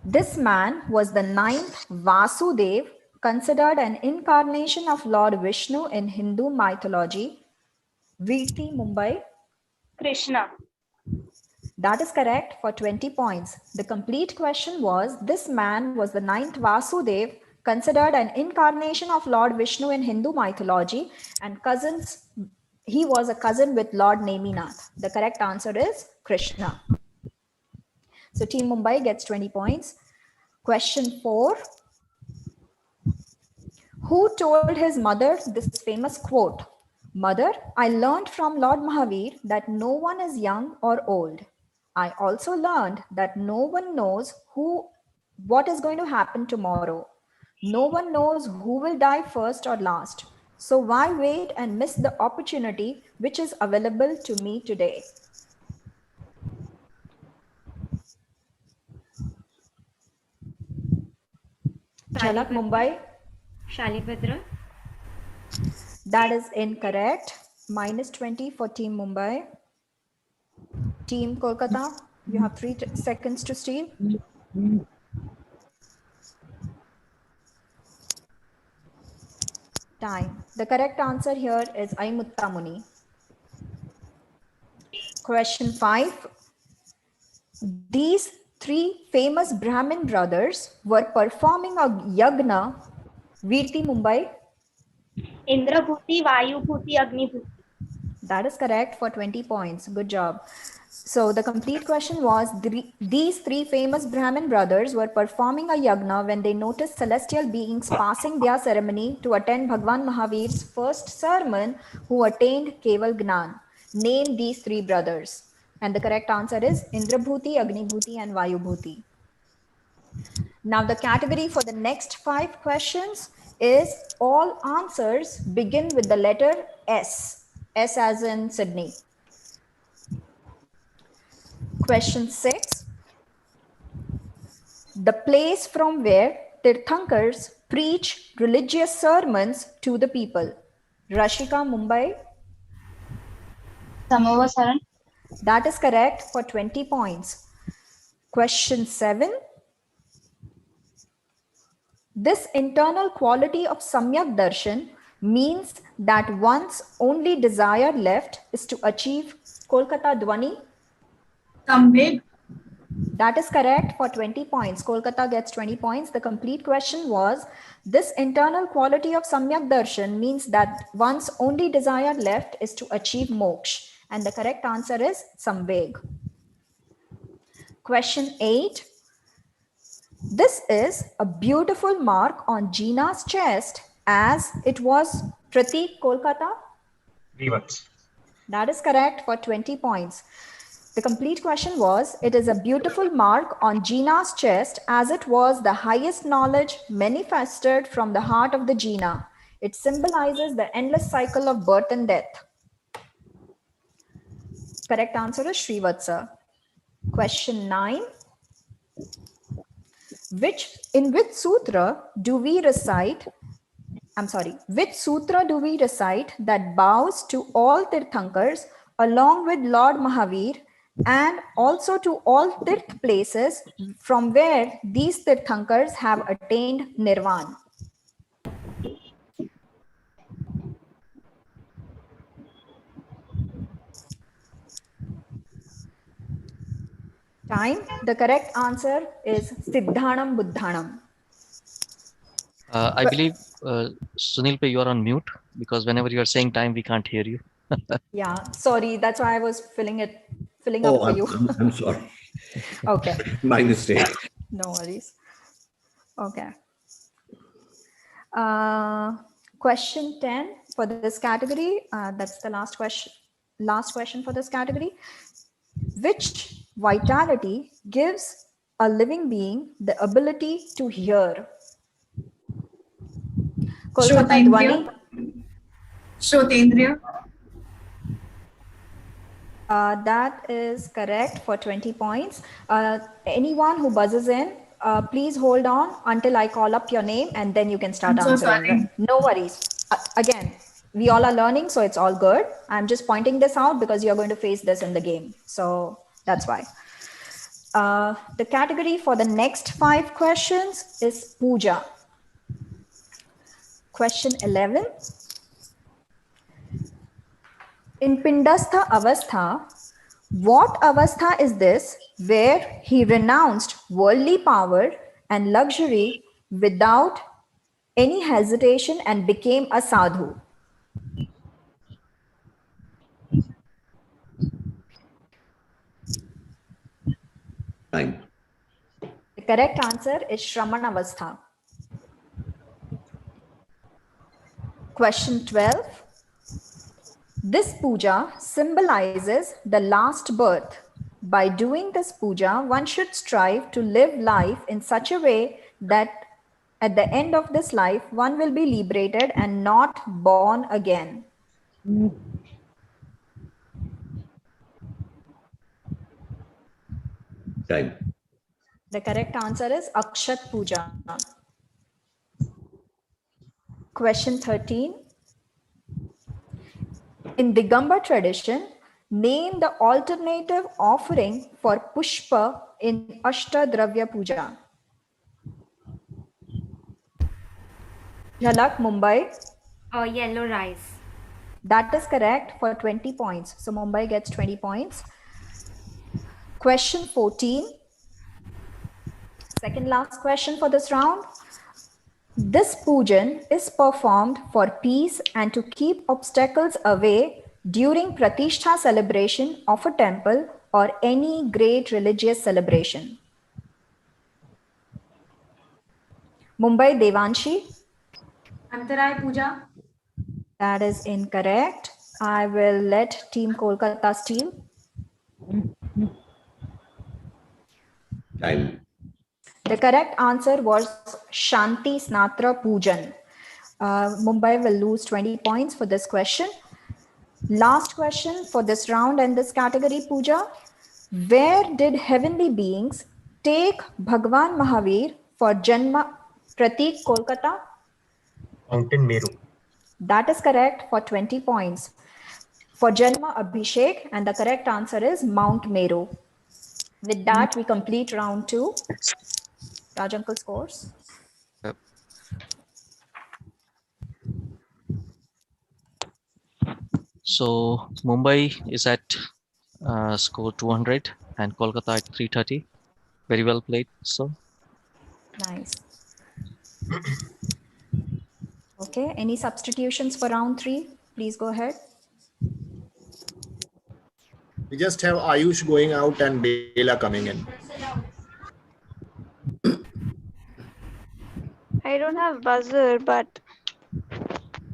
This man was the 9th Vasudev, considered an incarnation of Lord Vishnu in Hindu mythology. Veerti Mumbai. Krishna. That is correct for 20 points. The complete question was, this man was the 9th Vasudev, considered an incarnation of Lord Vishnu in Hindu mythology, and he was a cousin with Lord Neminath. The correct answer is Krishna. So Team Mumbai gets 20 points. Question 4. Who told his mother this famous quote? Mother, I learned from Lord Mahavir that no one is young or old. I also learned that no one knows what is going to happen tomorrow. No one knows who will die first or last. So why wait and miss the opportunity which is available to me today? Jhalak, Mumbai. Shalipatra. That is incorrect. -20 for Team Mumbai. Team Kolkata, you have 3 seconds to steal. Time. The correct answer here is Aimutta Muni. Question 5. These 3 famous Brahmin brothers were performing a yagna. Virti, Mumbai. Indrabhuti, Vayubhuti, Agnibhuti. That is correct for 20 points. Good job. So the complete question was, these 3 famous Brahmin brothers were performing a yagna when they noticed celestial beings passing their ceremony to attend Bhagwan Mahavir's first sermon, who attained Keval Gnan. Name these 3 brothers. And the correct answer is Indrabhuti, Agnibhuti and Vayubhuti. Now the category for the next 5 questions is all answers begin with the letter S. S as in Sydney. Question 6. The place from where Tirthankars preach religious sermons to the people. Rashika, Mumbai. Samavasaran. That is correct for 20 points. Question 7. This internal quality of Samyak Darshan means that one's only desire left is to achieve Kolkata Dwani. Samveg. That is correct for 20 points. Kolkata gets 20 points. The complete question was, this internal quality of Samyak Darshan means that one's only desire left is to achieve moksha. And the correct answer is Samveg. Question 8. This is a beautiful mark on Gina's chest as it was Pratik, Kolkata. Rivats. That is correct for 20 points. The complete question was, it is a beautiful mark on Gina's chest as it was the highest knowledge manifested from the heart of the Gina. It symbolizes the endless cycle of birth and death. Correct answer is Srivatsa. Question 9. In which sutra do we recite that bows to all Tirthankars along with Lord Mahavir and also to all Tirth places from where these Tirthankars have attained Nirvana? Time. The correct answer is Siddhanam Buddhanam. I believe, Sunil, you are on mute because whenever you are saying time, we can't hear you. Yeah, sorry. That's why I was filling up Oh, for you. I'm sorry. Okay. My mistake. No worries. Okay. Question 10 for this category. That's the last question. Last question for this category. Which vitality gives a living being the ability to hear? Kolkata Dwani. Shrotendriya. That is correct for 20 points. Anyone who buzzes in, please hold on until I call up your name and then you can start I'm so answering. sorry. No worries. Again, we all are learning, so it's all good. I'm just pointing this out because you're going to face this in the game. So that's why. The category for the next 5 questions is puja. Question 11. In Pindastha Avastha, what avastha is this where he renounced worldly power and luxury without any hesitation and became a sadhu? Time. The correct answer is Shraman Avastha. Question 12. This puja symbolizes the last birth. By doing this puja, one should strive to live life in such a way that at the end of this life, one will be liberated and not born again. Time. The correct answer is Akshat Puja. Question 13. In Digambar tradition, name the alternative offering for Pushpa in Ashtadravya Puja. Jhalak, Mumbai. Yellow rice. That is correct for 20 points. So Mumbai gets 20 points. Question 14. Second last question for this round. This pujan is performed for peace and to keep obstacles away during Pratishtha celebration of a temple or any great religious celebration. Mumbai, Devanshi. Antaray Puja. That is incorrect. I will let Team Kolkata steal. Time. The correct answer was Shanti Snatra Pujan. Mumbai will lose 20 points for this question. Last question for this round and this category, Puja. Where did heavenly beings take Bhagwan Mahavir for Janma? Pratik, Kolkata. Mountain Meru. That is correct for 20 points. For Janma Abhishek, and the correct answer is Mount Meru. With that, we complete round 2. Raj uncle scores. So Mumbai is at score 200 and Kolkata at 330. Very well played, sir. Nice. Okay, any substitutions for round 3? Please go ahead. We just have Ayush going out and Bela coming in. I don't have buzzer, but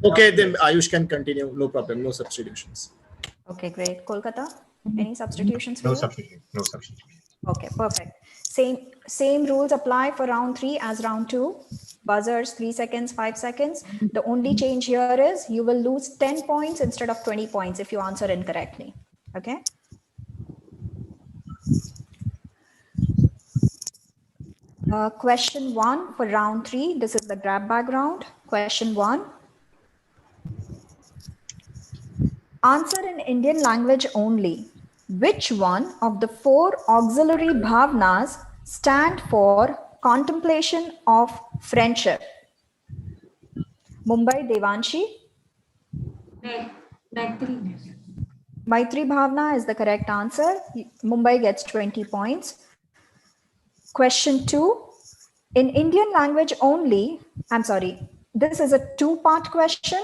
Okay, then Ayush can continue. No problem. No substitutions. Okay, great. Kolkata, any substitutions for No you? substitution. No substitution. Okay, perfect. Same rules apply for round 3 as round 2. Buzzers 3 seconds, 5 seconds. The only change here is you will lose 10 points instead of 20 points if you answer incorrectly. Okay. Question 1 for round 3. This is the grab bag round. Question 1. Answer in Indian language only. Which one of the 4 auxiliary bhavnas stand for contemplation of friendship? Mumbai, Devanshi. Maitri. Maitri bhavna is the correct answer. Mumbai gets 20 points. Question 2. In Indian language only, this is a 2-part question.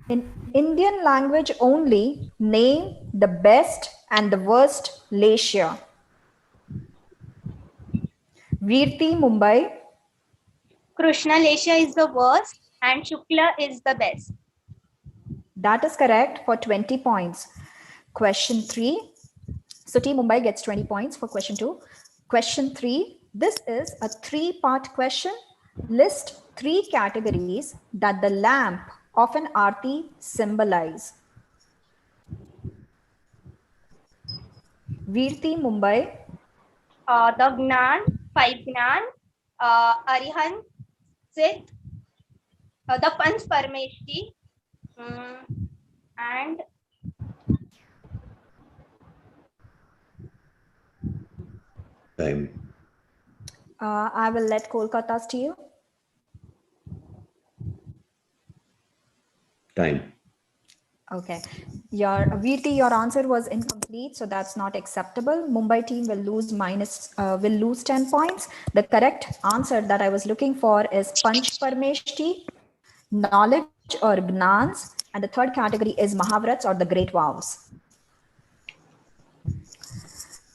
In Indian language only, name the best and the worst Lacia. Veerti, Mumbai. Krishna Lesha is the worst and Shukla is the best. That is correct for 20 points. Question 3. So Team Mumbai gets 20 points for question 2. Question 3. This is a 3-part question. List 3 categories that the lamp of an aarti symbolize. Veerti, Mumbai. The Gnan, 5 Gnan, Arihant, Siddh, the Panch Parmeshti, and Time. I will let Kolkata steal. Time. Okay. Veerti, your answer was incomplete, so that's not acceptable. Mumbai team will lose 10 points. The correct answer that I was looking for is Panch Parmeshti, knowledge or gnans, and the third category is Mahavrats or the great vows.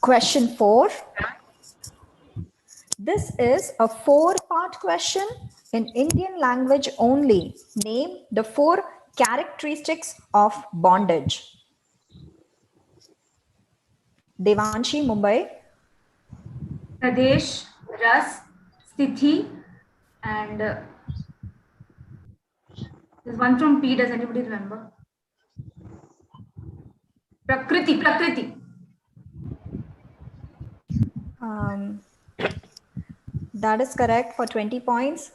Question 4. This is a 4-part question in Indian language only. Name the 4 characteristics of bondage. Devanshi, Mumbai. Pradesh, Ras, Stithi, and there's one from P. Does anybody remember? Prakriti. That is correct for 20 points.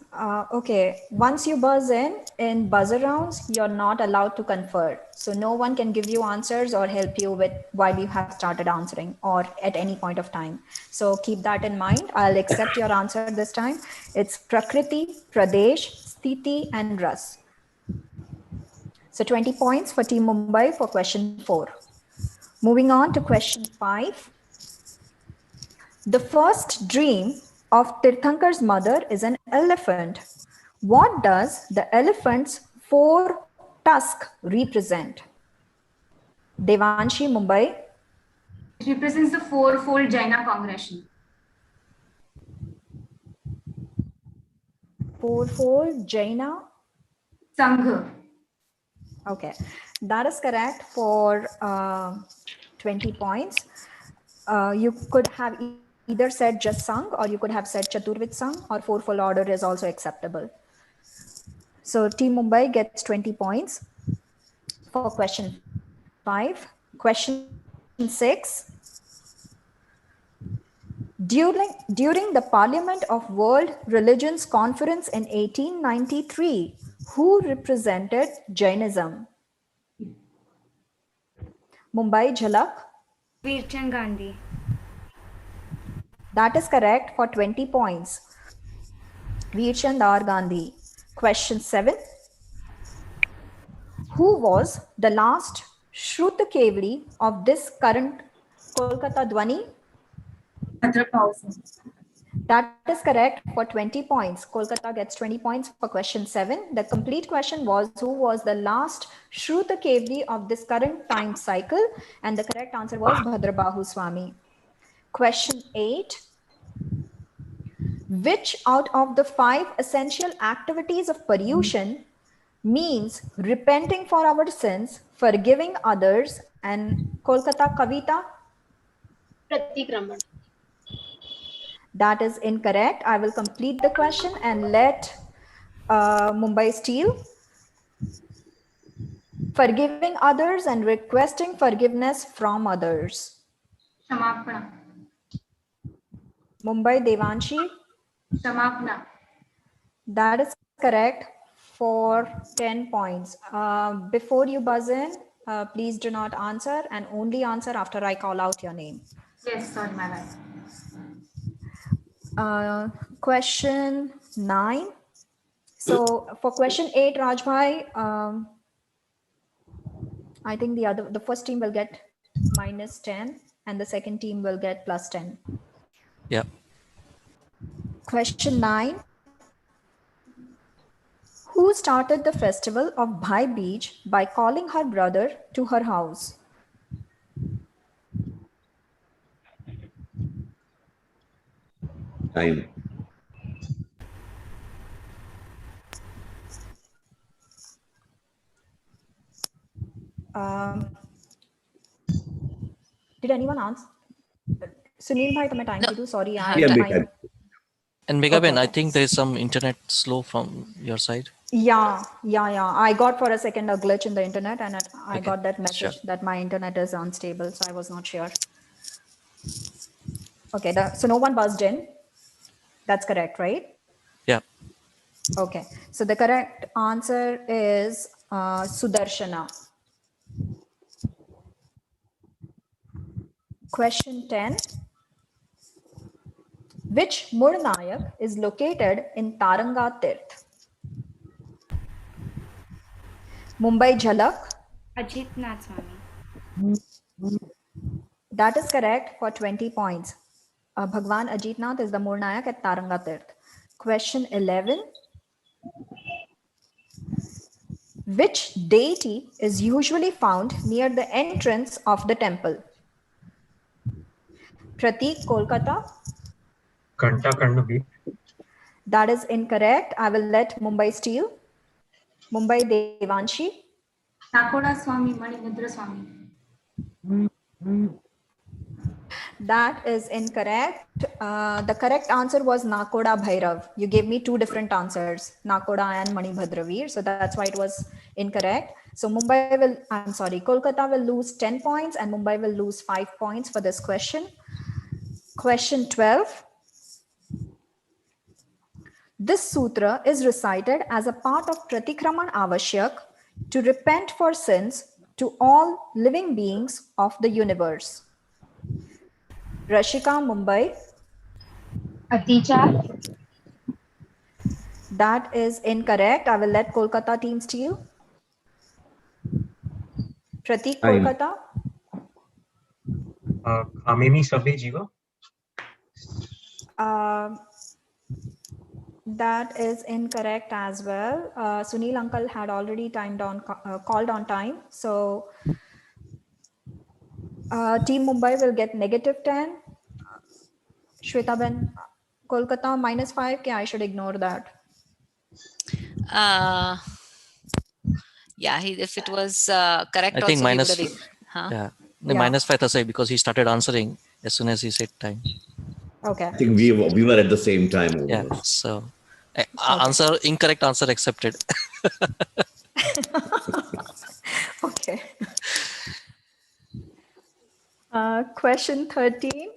Okay, once you buzz in buzzer rounds, you're not allowed to confer. So no one can give you answers or help you with while you have started answering or at any point of time. So keep that in mind. I'll accept your answer this time. It's Prakriti, Pradesh, Sthiti, and Ras. So 20 points for Team Mumbai for question 4. Moving on to question 5. The first dream of Tirthankar's mother is an elephant. What does the elephant's four tusk represent? Devanshi, Mumbai. It represents the fourfold Jaina congregation. Fourfold Jaina Sangha. Okay, that is correct for 20 points. You could have either said just Sang or you could have said Chaturvid Sang or fourfold order is also acceptable. So Team Mumbai gets 20 points for question 5. Question 6. During the Parliament of World Religions Conference in 1893, who represented Jainism? Mumbai, Jhalak. Veerchand Gandhi. That is correct for 20 points. Veerchand R. Gandhi. Question 7. Who was the last Shruta Kevli of this current Kolkata Dwani? That is correct for 20 points. Kolkata gets 20 points for question 7. The complete question was who was the last Shruta Kevli of this current time cycle? And the correct answer was Bhadrabahu Swami. Question 8. Which out of the 5 essential activities of Paryushan means repenting for our sins, forgiving others, and Kolkata Kavita? Pratikraman. That is incorrect. I will complete the question and let Mumbai Steel. Forgiving others and requesting forgiveness from others. Shamapana. Mumbai Devanshi. Shamapana. That is correct for 10 points. Before you buzz in, please do not answer and only answer after I call out your name. Yes, sorry, my bad. Question 9. So for question 8, Rajbhai, I think the first team will get -10 and the second team will get +10. Yeah. Question 9. Who started the festival of Bhai Beej by calling her brother to her house? Time. Did anyone answer? Sunil bhai, tame time kidu. Sorry, Yeah, And Megaben, Okay. I think there is some internet slow from your side. Yeah. I got for a second a glitch in the internet and I Okay, got that message sure. that my internet is unstable, so I was not sure. Okay, so no one buzzed in. That's correct, right? Yeah. Okay, so the correct answer is Sudarshana. Question 10. Which Murnayak is located in Taranga Tirth? Mumbai Jhalak. Ajit Nath Swami. That is correct for 20 points. Bhagwan Ajit Nath is the Murnayak at Taranga Tirth. Question 11. Which deity is usually found near the entrance of the temple? Pratik, Kolkata. Kanta Kandavi. That is incorrect. I will let Mumbai Steel. Mumbai Devanshi. Nakoda Swami, Manibhadra Swami. That is incorrect. The correct answer was Nakoda Bhairav. You gave me 2 different answers, Nakoda and Manibhadravir. So that's why it was incorrect. So Kolkata will lose 10 points and Mumbai will lose 5 points for this question. Question 12. This sutra is recited as a part of Pratikraman Avashyak to repent for sins to all living beings of the universe. Rashika, Mumbai. Aticha. That is incorrect. I will let Kolkata team steal. Pratik, Kolkata. Kamini Sabhe Jiva. That is incorrect as well. Sunil uncle had already called on time. So Team Mumbai will get -10. Shweta Ben, Kolkata -5. Yeah, I should ignore that. Yeah, if it was correct, I think also we would minus, have. Huh? yeah, Yeah. -5 Tasai, because he started answering as soon as he said time. Okay. I think we were at the same time Yeah, almost. so Okay. incorrect answer accepted. Okay. Question 13.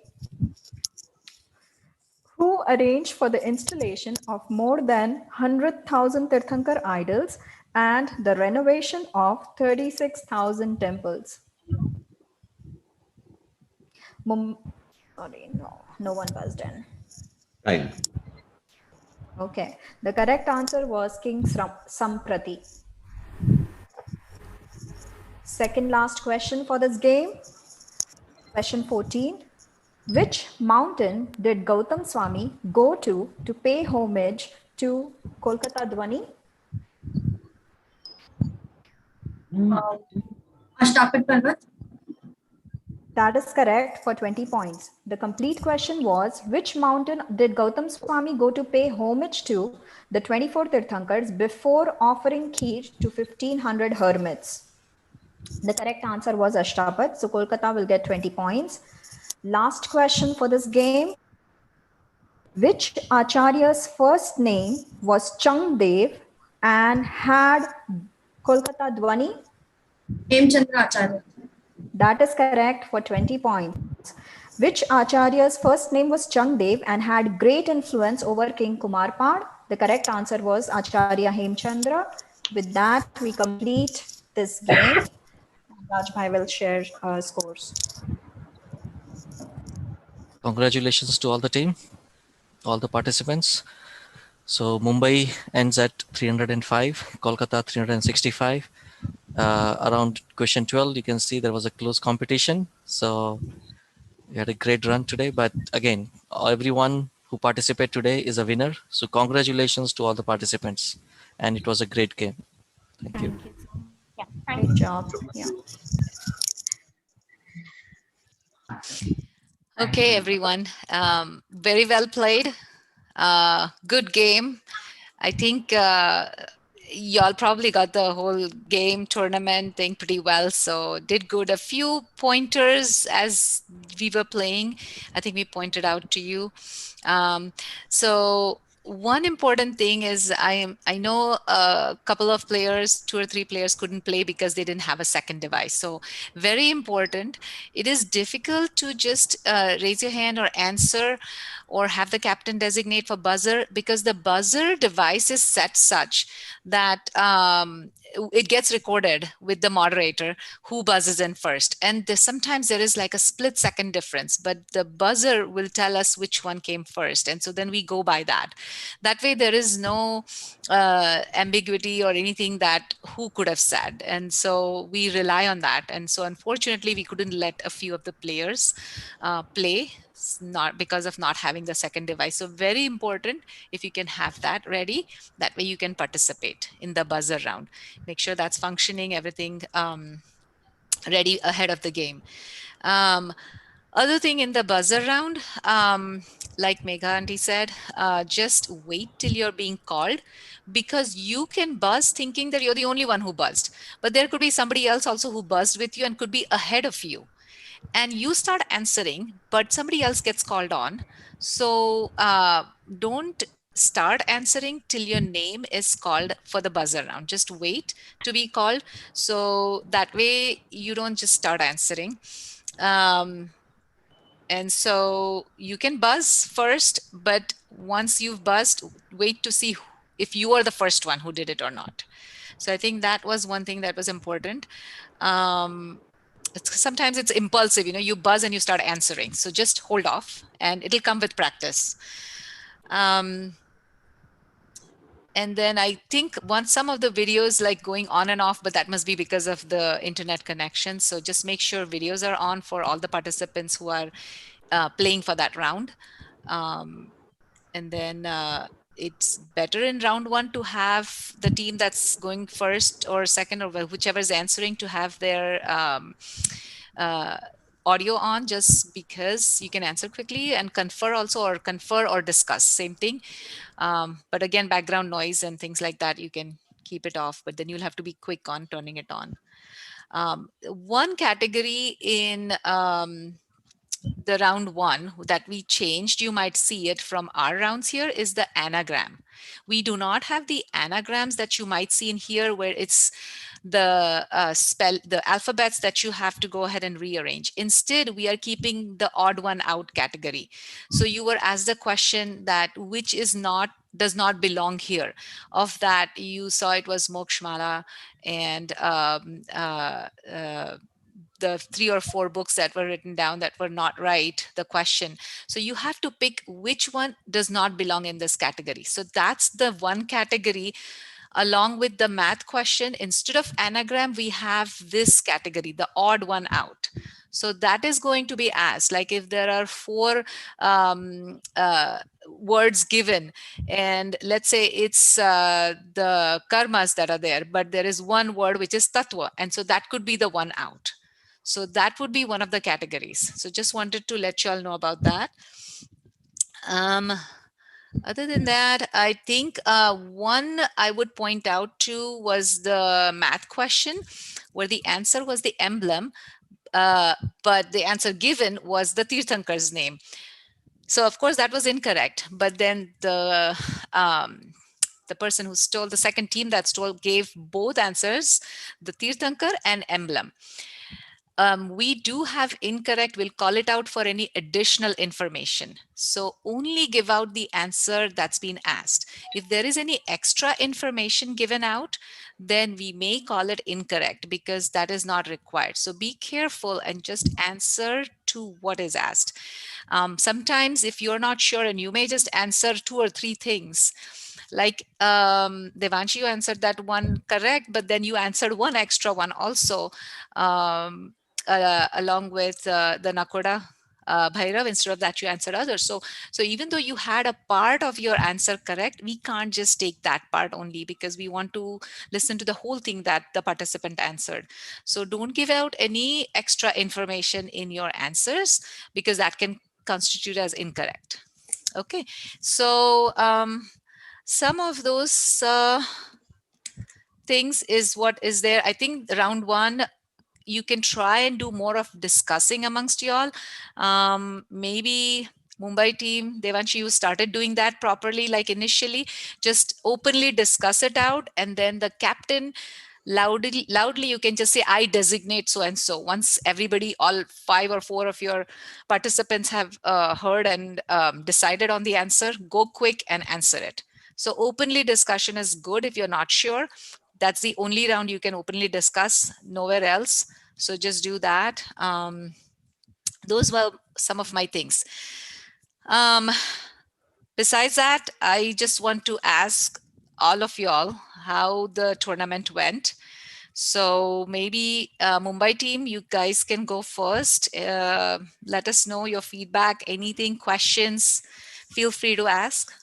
Who arranged for the installation of more than 100,000 Tirthankar idols and the renovation of 36,000 temples? Sorry, no one buzzed in. Time. Okay, the correct answer was King Samprati. Second last question for this game. Question 14. Which mountain did Gautam Swami go to pay homage to Kolkata Dwani? Ashtapad Parvat. That is correct for 20 points. The complete question was, which mountain did Gautam Swami go to pay homage to the 24 Tirthankars before offering kheer to 1500 hermits? The correct answer was Ashtapad. So Kolkata will get 20 points. Last question for this game. Which Acharya's first name was Changdev and had Kolkata Dwani? Hemchandra Acharya. That is correct for 20 points. Which Acharya's first name was Changdev and had great influence over King Kumarpad? The correct answer was Acharya Hemchandra. With that, we complete this game. Rajbhai will share scores. Congratulations to all the team, all the participants. So Mumbai ends at 305, Kolkata 365. Around question 12, you can see there was a close competition. So we had a great run today, but again, everyone who participated today is a winner. So congratulations to all the participants, and it was a great game. Thank you. Thank you so much. Yeah, thank Great you. job. Yeah. Okay, everyone. Very well played. Good game. I think y'all probably got the whole game tournament thing pretty well. So did good. A few pointers as we were playing. I think we pointed out to you. So one important thing is I know a couple of players, 2 or 3 players couldn't play because they didn't have a second device. So very important. It is difficult to just raise your hand or answer or have the captain designate for buzzer because the buzzer device is set such that it gets recorded with the moderator who buzzes in first. And sometimes there is like a split-second difference, but the buzzer will tell us which one came first. And so then we go by that. That way there is no ambiguity or anything that who could have said. And so we rely on that. And so unfortunately, we couldn't let a few of the players play, not because of not having the second device. So very important if you can have that ready, that way you can participate in the buzzer round. Make sure that's functioning, everything ready ahead of the game. Other thing in the buzzer round, like Megha auntie said, just wait till you're being called, because you can buzz thinking that you're the only one who buzzed, but there could be somebody else also who buzzed with you and could be ahead of you. And you start answering, but somebody else gets called on. So don't start answering till your name is called for the buzzer round. Just wait to be called. So that way you don't just start answering. And so you can buzz first, but once you've buzzed, wait to see if you are the first one who did it or not. So I think that was one thing that was important. Sometimes it's impulsive, you buzz and you start answering. So just hold off and it'll come with practice. And then I think once some of the videos like going on and off, but that must be because of the internet connection. So just make sure videos are on for all the participants who are playing for that round. And then it's better in round one to have the team that's going first or second or whichever is answering to have their audio on, just because you can answer quickly, and confer also, or confer or discuss, same thing. But again, background noise and things like that, you can keep it off, but then you'll have to be quick on turning it on. One category in the round one that we changed, you might see it from our rounds here, is the anagram. We do not have the anagrams that you might see in here, where it's the the alphabets that you have to go ahead and rearrange. Instead, we are keeping the odd one out category. So you were asked the question that which does not belong here. Of that, you saw it was Mokshmala and the 3 or 4 books that were written down that were not right, the question. So you have to pick which one does not belong in this category. So that's the one category. Along with the math question, instead of anagram, we have this category, the odd one out. So that is going to be asked, like if there are 4 words given, and let's say it's the karmas that are there, but there is one word which is tattva, and so that could be the one out. So that would be one of the categories. So just wanted to let you all know about that. Other than that, I think one I would point out to was the math question, where the answer was the emblem, but the answer given was the Tirthankar's name. So of course that was incorrect, but then the person who stole, the second team that stole, gave both answers, the Tirthankar and emblem. We do have incorrect, we'll call it out for any additional information. So only give out the answer that's been asked. If there is any extra information given out, then we may call it incorrect because that is not required. So be careful and just answer to what is asked. Sometimes if you're not sure and you may just answer 2 or 3 things, like Devanshi, you answered that one correct, but then you answered one extra one also, along with the Nakoda Bhairav. Instead of that, you answered others. So even though you had a part of your answer correct, we can't just take that part only, because we want to listen to the whole thing that the participant answered. So don't give out any extra information in your answers, because that can constitute as incorrect. Okay, so some of those things is what is there. I think round one, you can try and do more of discussing amongst y'all. Maybe Mumbai team, Devanshi, you started doing that properly, like initially, just openly discuss it out, and then the captain loudly you can just say, I designate so and so. Once everybody, all 5 or 4 of your participants have heard and decided on the answer, go quick and answer it. So openly discussion is good. If you're not sure, that's the only round you can openly discuss, nowhere else. So just do that. Those were some of my things. Besides that, I just want to ask all of y'all how the tournament went. So maybe Mumbai team, you guys can go first. Let us know your feedback, anything, questions, feel free to ask.